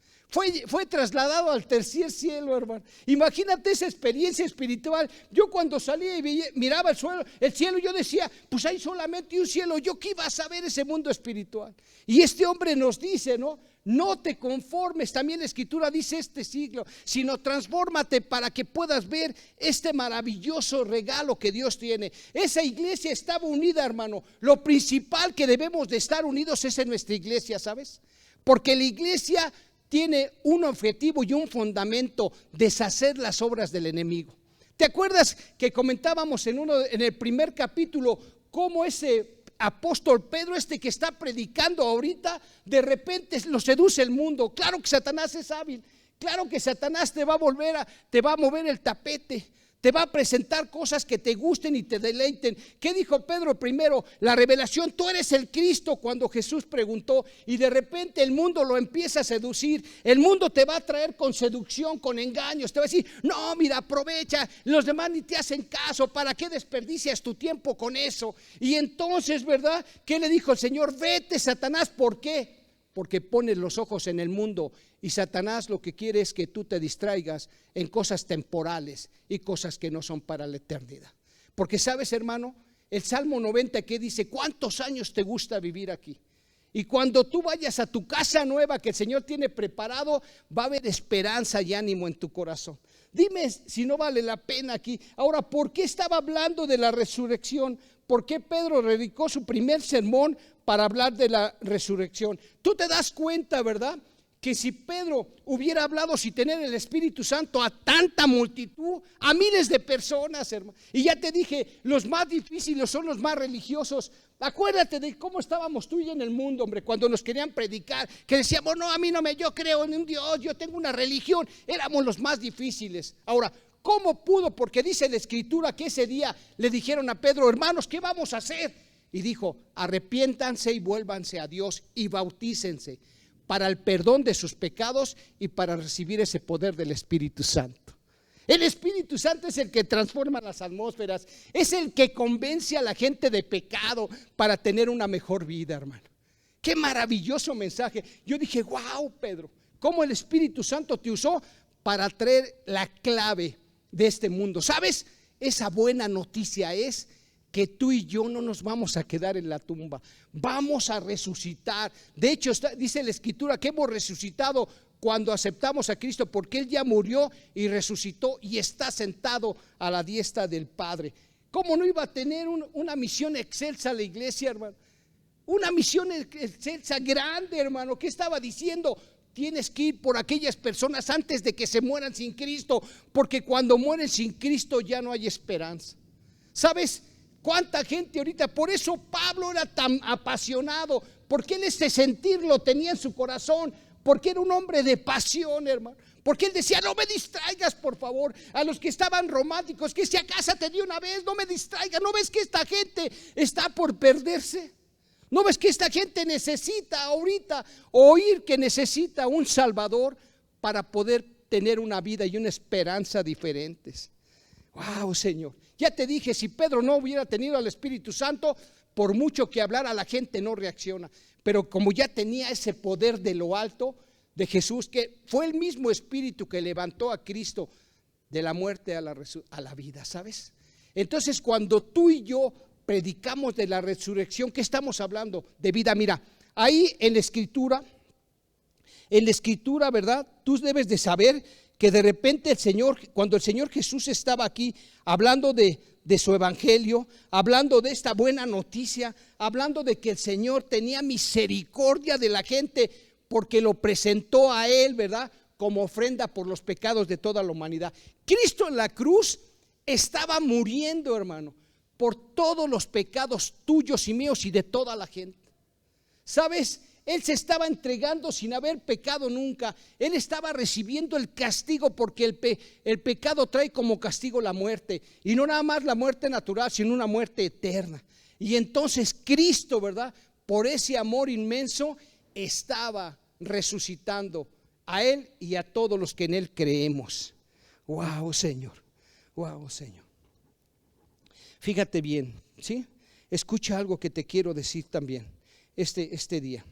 [SPEAKER 4] Fue trasladado al tercer cielo, hermano. Imagínate esa experiencia espiritual. Yo cuando salía y miraba el cielo, yo decía: pues hay solamente un cielo. ¿Yo qué iba a saber ese mundo espiritual? Y este hombre nos dice, ¿no? No te conformes, también la Escritura dice, este siglo, sino transfórmate para que puedas ver este maravilloso regalo que Dios tiene. Esa iglesia estaba unida, hermano. Lo principal que debemos de estar unidos es en nuestra iglesia, ¿sabes? Porque la iglesia tiene un objetivo y un fundamento: deshacer las obras del enemigo. ¿Te acuerdas que comentábamos en el primer capítulo cómo ese apóstol Pedro, que está predicando ahorita, de repente lo seduce el mundo? Claro que Satanás es hábil. Claro que Satanás te va a mover el tapete. Te va a presentar cosas que te gusten y te deleiten. ¿Qué dijo Pedro primero? La revelación: tú eres el Cristo, cuando Jesús preguntó. Y de repente el mundo lo empieza a seducir. El mundo te va a traer con seducción, con engaños. Te va a decir: no, mira, aprovecha, los demás ni te hacen caso, ¿para qué desperdicias tu tiempo con eso? Y entonces, ¿verdad?, ¿qué le dijo el Señor? Vete, Satanás. ¿Por qué? Porque pones los ojos en el mundo, y Satanás lo que quiere es que tú te distraigas en cosas temporales y cosas que no son para la eternidad. Porque sabes, hermano, el Salmo 90, ¿qué dice? ¿Cuántos años te gusta vivir aquí? Y cuando tú vayas a tu casa nueva que el Señor tiene preparado, va a haber esperanza y ánimo en tu corazón. Dime si no vale la pena aquí. Ahora, ¿por qué estaba hablando de la resurrección? ¿Por qué Pedro dedicó su primer sermón para hablar de la resurrección? Tú te das cuenta, ¿verdad?, que si Pedro hubiera hablado sin tener el Espíritu Santo a tanta multitud, a miles de personas, hermano. Y ya te dije, los más difíciles son los más religiosos. Acuérdate de cómo estábamos tú y yo en el mundo, hombre, cuando nos querían predicar, que decíamos: no, yo creo en un Dios, yo tengo una religión. Éramos los más difíciles. Ahora, ¿cómo pudo? Porque dice la Escritura que ese día le dijeron a Pedro: hermanos, ¿qué vamos a hacer? y dijo: arrepiéntanse y vuélvanse a Dios y bautícense para el perdón de sus pecados y para recibir ese poder del Espíritu Santo. El Espíritu Santo es el que transforma las atmósferas, es el que convence a la gente de pecado para tener una mejor vida, hermano. Qué maravilloso mensaje. Yo dije: wow, Pedro, cómo el Espíritu Santo te usó para traer la clave de este mundo. ¿Sabes? Esa buena noticia es que tú y yo no nos vamos a quedar en la tumba, vamos a resucitar. De hecho, dice la Escritura que hemos resucitado cuando aceptamos a Cristo, porque Él ya murió y resucitó y está sentado a la diestra del Padre. ¿Cómo no iba a tener una misión excelsa la iglesia, hermano? Una misión excelsa, grande, hermano. ¿Qué estaba diciendo? Tienes que ir por aquellas personas antes de que se mueran sin Cristo, porque cuando mueren sin Cristo ya no hay esperanza. ¿Sabes cuánta gente ahorita? Por eso Pablo era tan apasionado, porque él ese sentir lo tenía en su corazón, porque era un hombre de pasión, hermano. Porque él decía: no me distraigas, por favor. A los que estaban románticos, que si a casa te di una vez, no me distraigas. ¿No ves que esta gente está por perderse? ¿No ves que esta gente necesita ahorita oír que necesita un Salvador para poder tener una vida y una esperanza diferentes? Wow, Señor. Ya te dije, si Pedro no hubiera tenido al Espíritu Santo, por mucho que hablara, la gente no reacciona. Pero como ya tenía ese poder de lo alto de Jesús, que fue el mismo Espíritu que levantó a Cristo de la muerte a la vida, ¿sabes? Entonces, cuando tú y yo predicamos de la resurrección, ¿qué estamos hablando? De vida. Mira, ahí en la escritura, ¿verdad? Tú debes de saber que de repente el Señor, cuando el Señor Jesús estaba aquí hablando de su evangelio, hablando de esta buena noticia, hablando de que el Señor tenía misericordia de la gente porque lo presentó a Él, ¿verdad?, como ofrenda por los pecados de toda la humanidad. Cristo en la cruz estaba muriendo, hermano, por todos los pecados tuyos y míos y de toda la gente. ¿Sabes? Él se estaba entregando sin haber pecado nunca. Él estaba recibiendo el castigo, porque el pecado trae como castigo la muerte, y no nada más la muerte natural, sino una muerte eterna. Y entonces Cristo, ¿verdad?, por ese amor inmenso, estaba resucitando a Él y a todos los que en Él creemos. Wow, Señor. Wow, Señor. Fíjate bien, ¿sí? Escucha algo que te quiero decir también este día.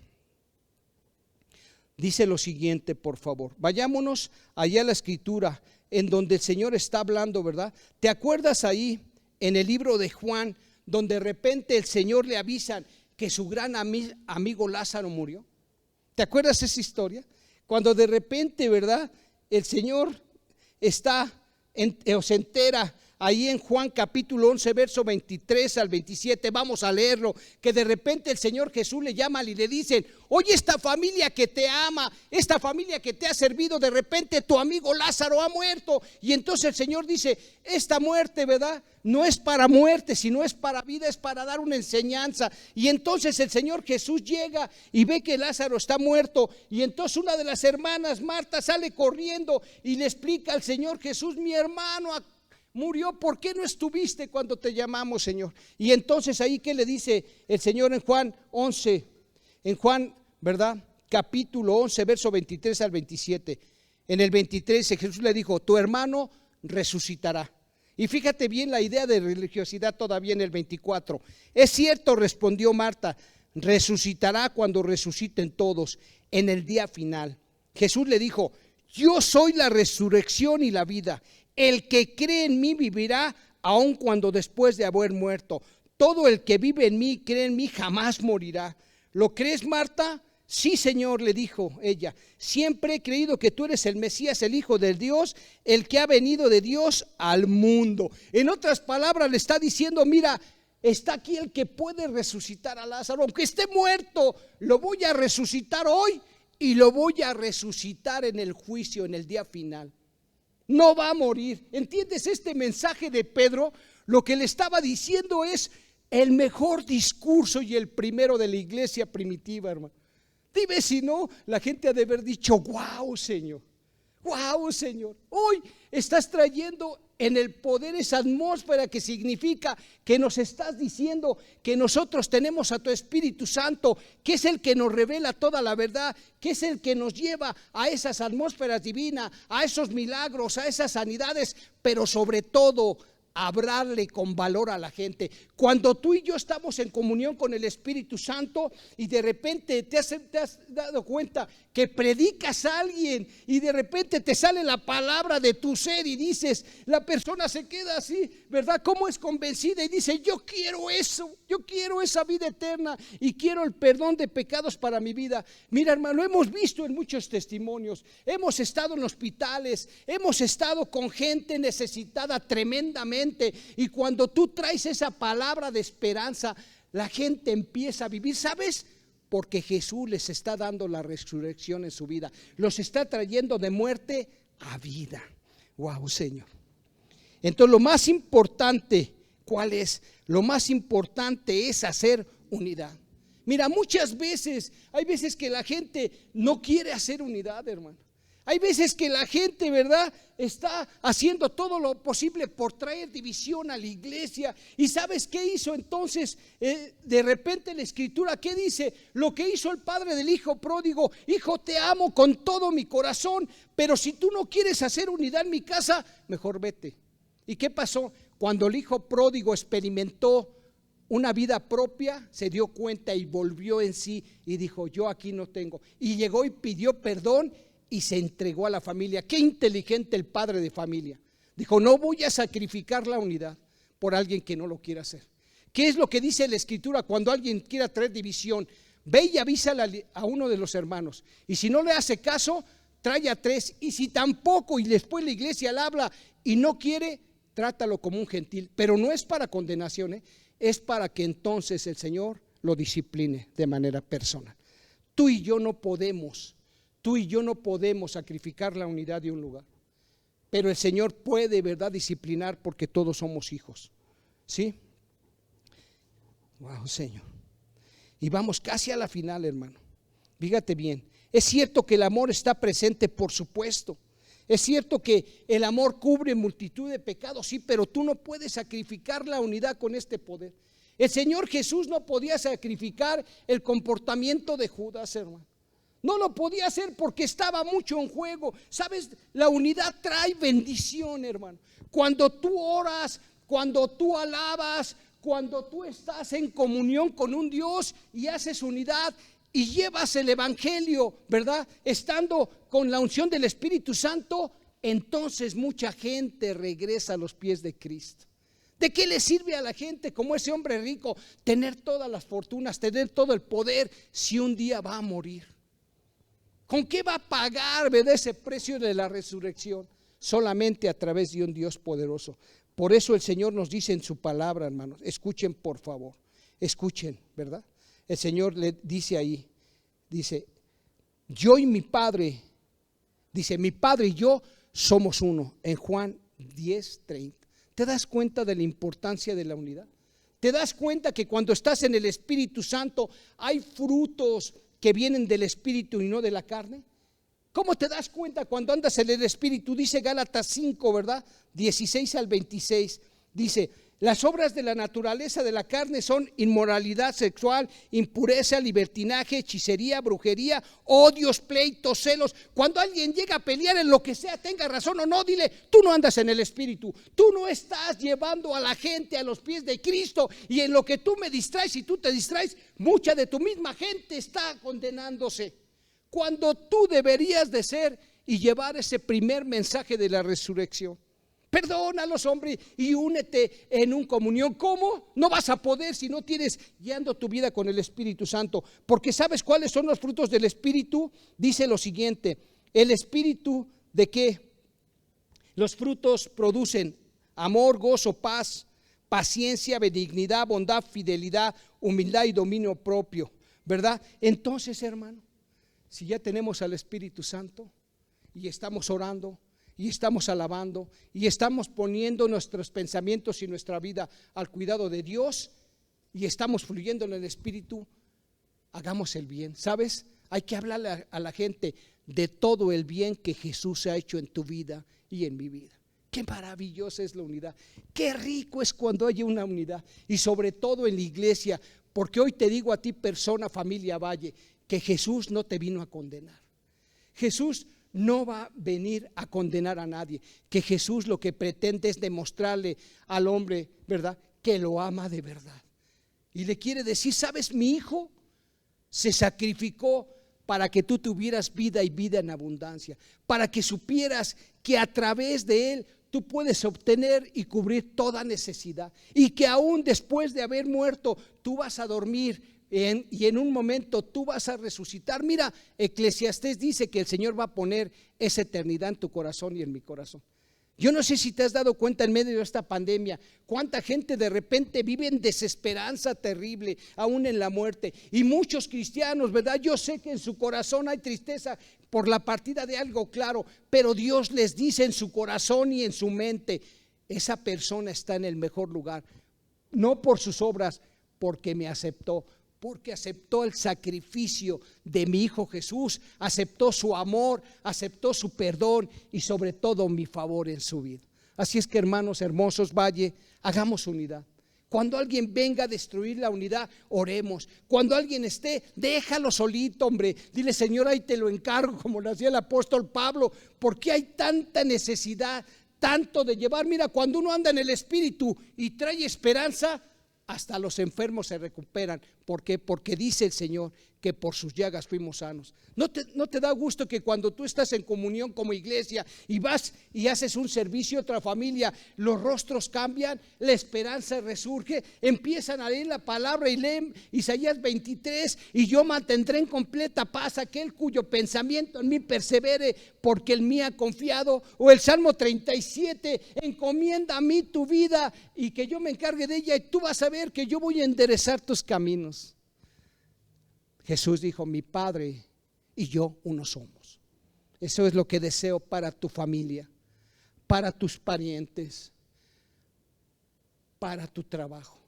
[SPEAKER 4] Dice lo siguiente, por favor. Vayámonos allá a la escritura en donde el Señor está hablando, ¿verdad? ¿Te acuerdas ahí en el libro de Juan, donde de repente el Señor le avisan que su gran amigo Lázaro murió? ¿Te acuerdas esa historia? Cuando de repente, ¿verdad?, el Señor se entera ahí en Juan capítulo 11, verso 23 al 27, vamos a leerlo, que de repente el Señor Jesús le llama y le dice: oye, esta familia que te ama, esta familia que te ha servido, de repente tu amigo Lázaro ha muerto. Y entonces el Señor dice: esta muerte, ¿verdad?, no es para muerte, sino es para vida, es para dar una enseñanza. Y entonces el Señor Jesús llega y ve que Lázaro está muerto, y entonces una de las hermanas, Marta, sale corriendo y le explica al Señor Jesús: mi hermano murió, ¿por qué no estuviste cuando te llamamos, Señor? Y entonces ahí, ¿qué le dice el Señor en Juan 11? En Juan, ¿verdad?, capítulo 11, verso 23 al 27. En el 23 Jesús le dijo: tu hermano resucitará. Y fíjate bien la idea de religiosidad todavía en el 24. Es cierto, respondió Marta, resucitará cuando resuciten todos en el día final. Jesús le dijo: yo soy la resurrección y la vida. El que cree en mí vivirá aun cuando después de haber muerto. Todo el que vive en mí, cree en mí, jamás morirá. ¿Lo crees, Marta? Sí, Señor, le dijo ella. Siempre he creído que tú eres el Mesías, el Hijo de Dios, el que ha venido de Dios al mundo. En otras palabras le está diciendo: mira, está aquí el que puede resucitar a Lázaro. Aunque esté muerto, lo voy a resucitar hoy y lo voy a resucitar en el juicio, en el día final. No va a morir. ¿Entiendes este mensaje de Pedro? Lo que le estaba diciendo es el mejor discurso y el primero de la iglesia primitiva, hermano. Dime si no, la gente ha de haber dicho: wow, Señor, Wow, Señor, hoy estás trayendo en el poder esa atmósfera que significa que nos estás diciendo que nosotros tenemos a tu Espíritu Santo, que es el que nos revela toda la verdad, que es el que nos lleva a esas atmósferas divinas, a esos milagros, a esas sanidades, pero sobre todo hablarle con valor a la gente. Cuando tú y yo estamos en comunión con el Espíritu Santo y de repente te has dado cuenta que predicas a alguien y de repente te sale la palabra de tu ser y dices, la persona se queda así, ¿verdad? Como es convencida y dice, yo quiero eso, yo quiero esa vida eterna y quiero el perdón de pecados para mi vida. Mira, hermano, hemos visto en muchos testimonios, hemos estado en hospitales, hemos estado con gente necesitada tremendamente, y cuando tú traes esa palabra de esperanza, la gente empieza a vivir, ¿sabes? Porque Jesús les está dando la resurrección en su vida, los está trayendo de muerte a vida. Wow, Señor. Entonces lo más importante, ¿cuál es? Lo más importante es hacer unidad. Mira, muchas veces, hay veces que la gente no quiere hacer unidad, hermano. Hay veces que la gente, ¿verdad?, está haciendo todo lo posible por traer división a la iglesia. ¿Y sabes qué hizo entonces? De repente la Escritura, ¿qué dice? Lo que hizo el padre del hijo pródigo: hijo, te amo con todo mi corazón, pero si tú no quieres hacer unidad en mi casa, mejor vete. ¿Y qué pasó? Cuando el hijo pródigo experimentó una vida propia, se dio cuenta y volvió en sí y dijo, yo aquí no tengo. Y llegó y pidió perdón y se entregó a la familia. Qué inteligente el padre de familia. Dijo, no voy a sacrificar la unidad por alguien que no lo quiera hacer. ¿Qué es lo que dice la Escritura cuando alguien quiera traer división? Ve y avísale a uno de los hermanos, y si no le hace caso, trae a 3, y si tampoco, y después la iglesia le habla y no quiere, trátalo como un gentil. Pero no es para condenación, es para que entonces el Señor lo discipline de manera personal. Tú y yo no podemos sacrificar la unidad de un lugar, pero el Señor puede, ¿verdad?, disciplinar, porque todos somos hijos. ¿Sí? Wow, Señor. Y vamos casi a la final, hermano. Fíjate bien, es cierto que el amor está presente, por supuesto. Es cierto que el amor cubre multitud de pecados, sí, pero tú no puedes sacrificar la unidad con este poder. El Señor Jesús no podía sacrificar el comportamiento de Judas, hermano. No lo podía hacer porque estaba mucho en juego. ¿Sabes? La unidad trae bendición, hermano. Cuando tú oras, cuando tú alabas, cuando tú estás en comunión con un Dios y haces unidad y llevas el evangelio, ¿verdad?, estando con la unción del Espíritu Santo, entonces mucha gente regresa a los pies de Cristo. ¿De qué le sirve a la gente, como ese hombre rico, tener todas las fortunas, tener todo el poder, si un día va a morir? ¿Con qué va a pagar, ¿verdad?, ese precio de la resurrección? Solamente a través de un Dios poderoso. Por eso el Señor nos dice en su palabra, hermanos, escuchen por favor, escuchen, ¿verdad? El Señor le dice ahí, dice, yo y mi Padre, dice, mi Padre y yo somos uno, en Juan 10:30. ¿Te das cuenta de la importancia de la unidad? ¿Te das cuenta que cuando estás en el Espíritu Santo hay frutos que vienen del Espíritu y no de la carne? ¿Cómo te das cuenta cuando andas en el Espíritu? Dice Gálatas 5, ¿verdad? 16 al 26. Dice, las obras de la naturaleza de la carne son inmoralidad sexual, impureza, libertinaje, hechicería, brujería, odios, pleitos, celos. Cuando alguien llega a pelear en lo que sea, tenga razón o no, dile, tú no andas en el Espíritu. Tú no estás llevando a la gente a los pies de Cristo, y en lo que tú me distraes y tú te distraes, mucha de tu misma gente está condenándose. Cuando tú deberías de ser y llevar ese primer mensaje de la resurrección. Perdona a los hombres y únete en un comunión. ¿Cómo? No vas a poder si no tienes guiando tu vida con el Espíritu Santo. Porque ¿sabes cuáles son los frutos del Espíritu? Dice lo siguiente, el Espíritu, ¿de qué? Los frutos producen amor, gozo, paz, paciencia, benignidad, bondad, fidelidad, humildad y dominio propio, ¿verdad? Entonces, hermano, si ya tenemos al Espíritu Santo y estamos orando y estamos alabando y estamos poniendo nuestros pensamientos y nuestra vida al cuidado de Dios y estamos fluyendo en el Espíritu, hagamos el bien. ¿Sabes? Hay que hablarle a la gente, de todo el bien que Jesús ha hecho en tu vida y en mi vida. Qué maravillosa es la unidad. Qué rico es cuando hay una unidad, y sobre todo en la iglesia, porque hoy te digo a ti, persona, familia Valle, que Jesús no te vino a condenar. Jesús no va a venir a condenar a nadie, que Jesús lo que pretende es demostrarle al hombre, ¿verdad?, que lo ama de verdad. Y le quiere decir, ¿sabes? Mi hijo se sacrificó para que tú tuvieras vida y vida en abundancia, para que supieras que a través de él tú puedes obtener y cubrir toda necesidad, y que aún después de haber muerto tú vas a dormir y en un momento tú vas a resucitar. Mira, Eclesiastés dice que el Señor va a poner esa eternidad en tu corazón y en mi corazón. Yo no sé si te has dado cuenta en medio de esta pandemia, cuánta gente de repente vive en desesperanza terrible, aún en la muerte. Y muchos cristianos, ¿verdad? Yo sé que en su corazón hay tristeza por la partida de algo claro, pero Dios les dice en su corazón y en su mente, esa persona está en el mejor lugar, no por sus obras, porque me aceptó. Porque aceptó el sacrificio de mi Hijo Jesús, aceptó su amor, aceptó su perdón y sobre todo mi favor en su vida. Así es que, hermanos hermosos, Valle, hagamos unidad. Cuando alguien venga a destruir la unidad, oremos. Cuando alguien esté, déjalo solito, hombre. Dile, Señor, ahí te lo encargo, como lo hacía el apóstol Pablo. ¿Por qué hay tanta necesidad, tanto de llevar? Mira, cuando uno anda en el Espíritu y trae esperanza, hasta los enfermos se recuperan. ¿Por qué? Porque dice el Señor que por sus llagas fuimos sanos. ¿No te da gusto que cuando tú estás en comunión como iglesia y vas y haces un servicio a otra familia, los rostros cambian, la esperanza resurge, empiezan a leer la palabra y leen Isaías 23, y yo mantendré en completa paz aquel cuyo pensamiento en mí persevere, porque en mí ha confiado? O el Salmo 37, encomienda a mí tu vida y que yo me encargue de ella, y tú vas a ver que yo voy a enderezar tus caminos. Jesús dijo, mi Padre y yo uno somos. Eso es lo que deseo para tu familia, para tus parientes, para tu trabajo.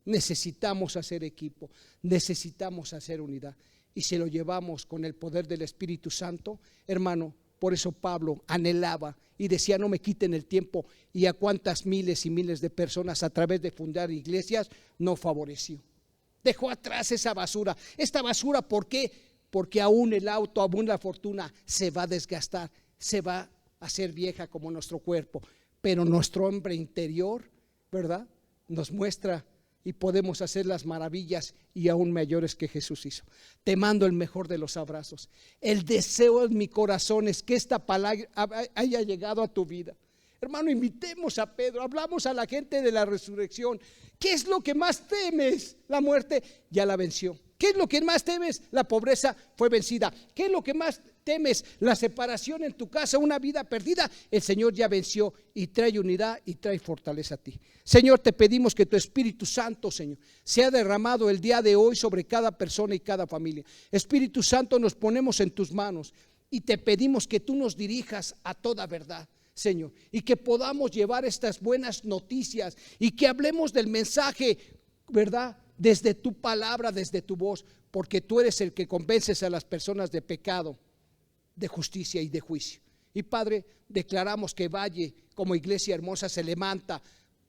[SPEAKER 4] Necesitamos hacer equipo, necesitamos hacer unidad, y si lo llevamos con el poder del Espíritu Santo, hermano. Por eso Pablo anhelaba y decía, no me quiten el tiempo, y a cuántas miles y miles de personas a través de fundar iglesias no favoreció. Dejó atrás esa basura. Esta basura, ¿por qué? Porque aún el auto, aún la fortuna se va a desgastar, se va a hacer vieja como nuestro cuerpo, pero nuestro hombre interior, ¿verdad?, nos muestra y podemos hacer las maravillas y aún mayores que Jesús hizo. Te mando el mejor de los abrazos. El deseo en mi corazón es que esta palabra haya llegado a tu vida. Hermano, invitemos a Pedro, hablamos a la gente de la resurrección. ¿Qué es lo que más temes? La muerte ya la venció. ¿Qué es lo que más temes? La pobreza fue vencida. ¿Qué es lo que más temes? La separación en tu casa, una vida perdida. El Señor ya venció y trae unidad y trae fortaleza a ti. Señor, te pedimos que tu Espíritu Santo, Señor, sea derramado el día de hoy sobre cada persona y cada familia. Espíritu Santo, nos ponemos en tus manos y te pedimos que tú nos dirijas a toda verdad, Señor, y que podamos llevar estas buenas noticias y que hablemos del mensaje, ¿verdad?, desde tu palabra, desde tu voz, porque tú eres el que convences a las personas de pecado, de justicia y de juicio. Y Padre, declaramos que Valle como iglesia hermosa se levanta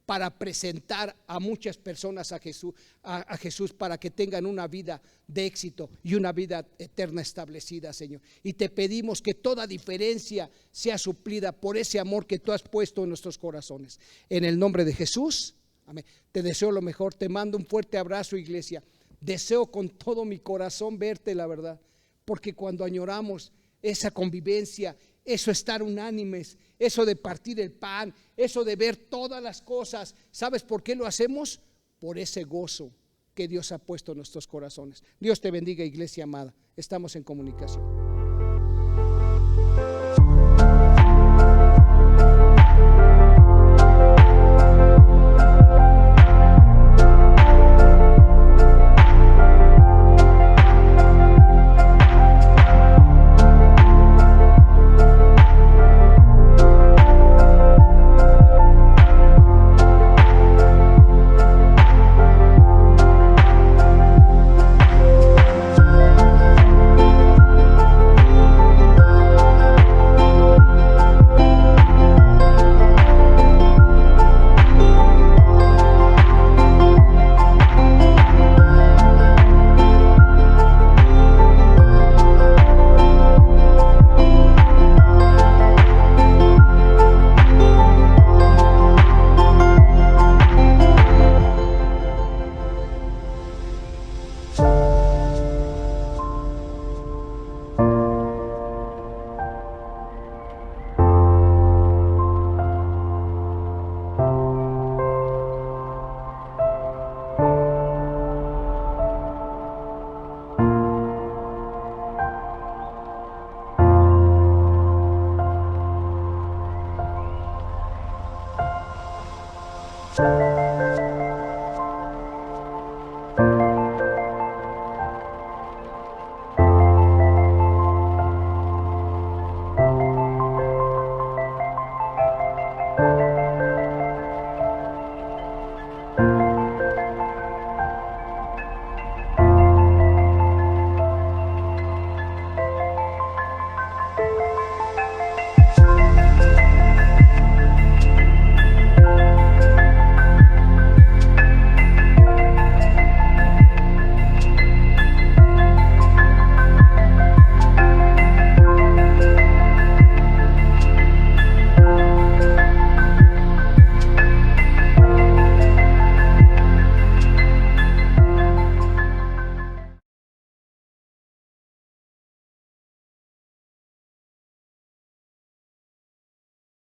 [SPEAKER 4] para presentar a muchas personas a Jesús para que tengan una vida de éxito y una vida eterna establecida, Señor. Y te pedimos que toda diferencia sea suplida por ese amor que tú has puesto en nuestros corazones. En el nombre de Jesús, amén. Te deseo lo mejor, te mando un fuerte abrazo, iglesia. Deseo con todo mi corazón verte, la verdad, porque cuando añoramos esa convivencia, eso estar unánimes, eso de partir el pan, eso de ver todas las cosas, ¿sabes por qué lo hacemos? Por ese gozo que Dios ha puesto en nuestros corazones. Dios te bendiga, iglesia amada. Estamos en comunicación.
[SPEAKER 3] Dios.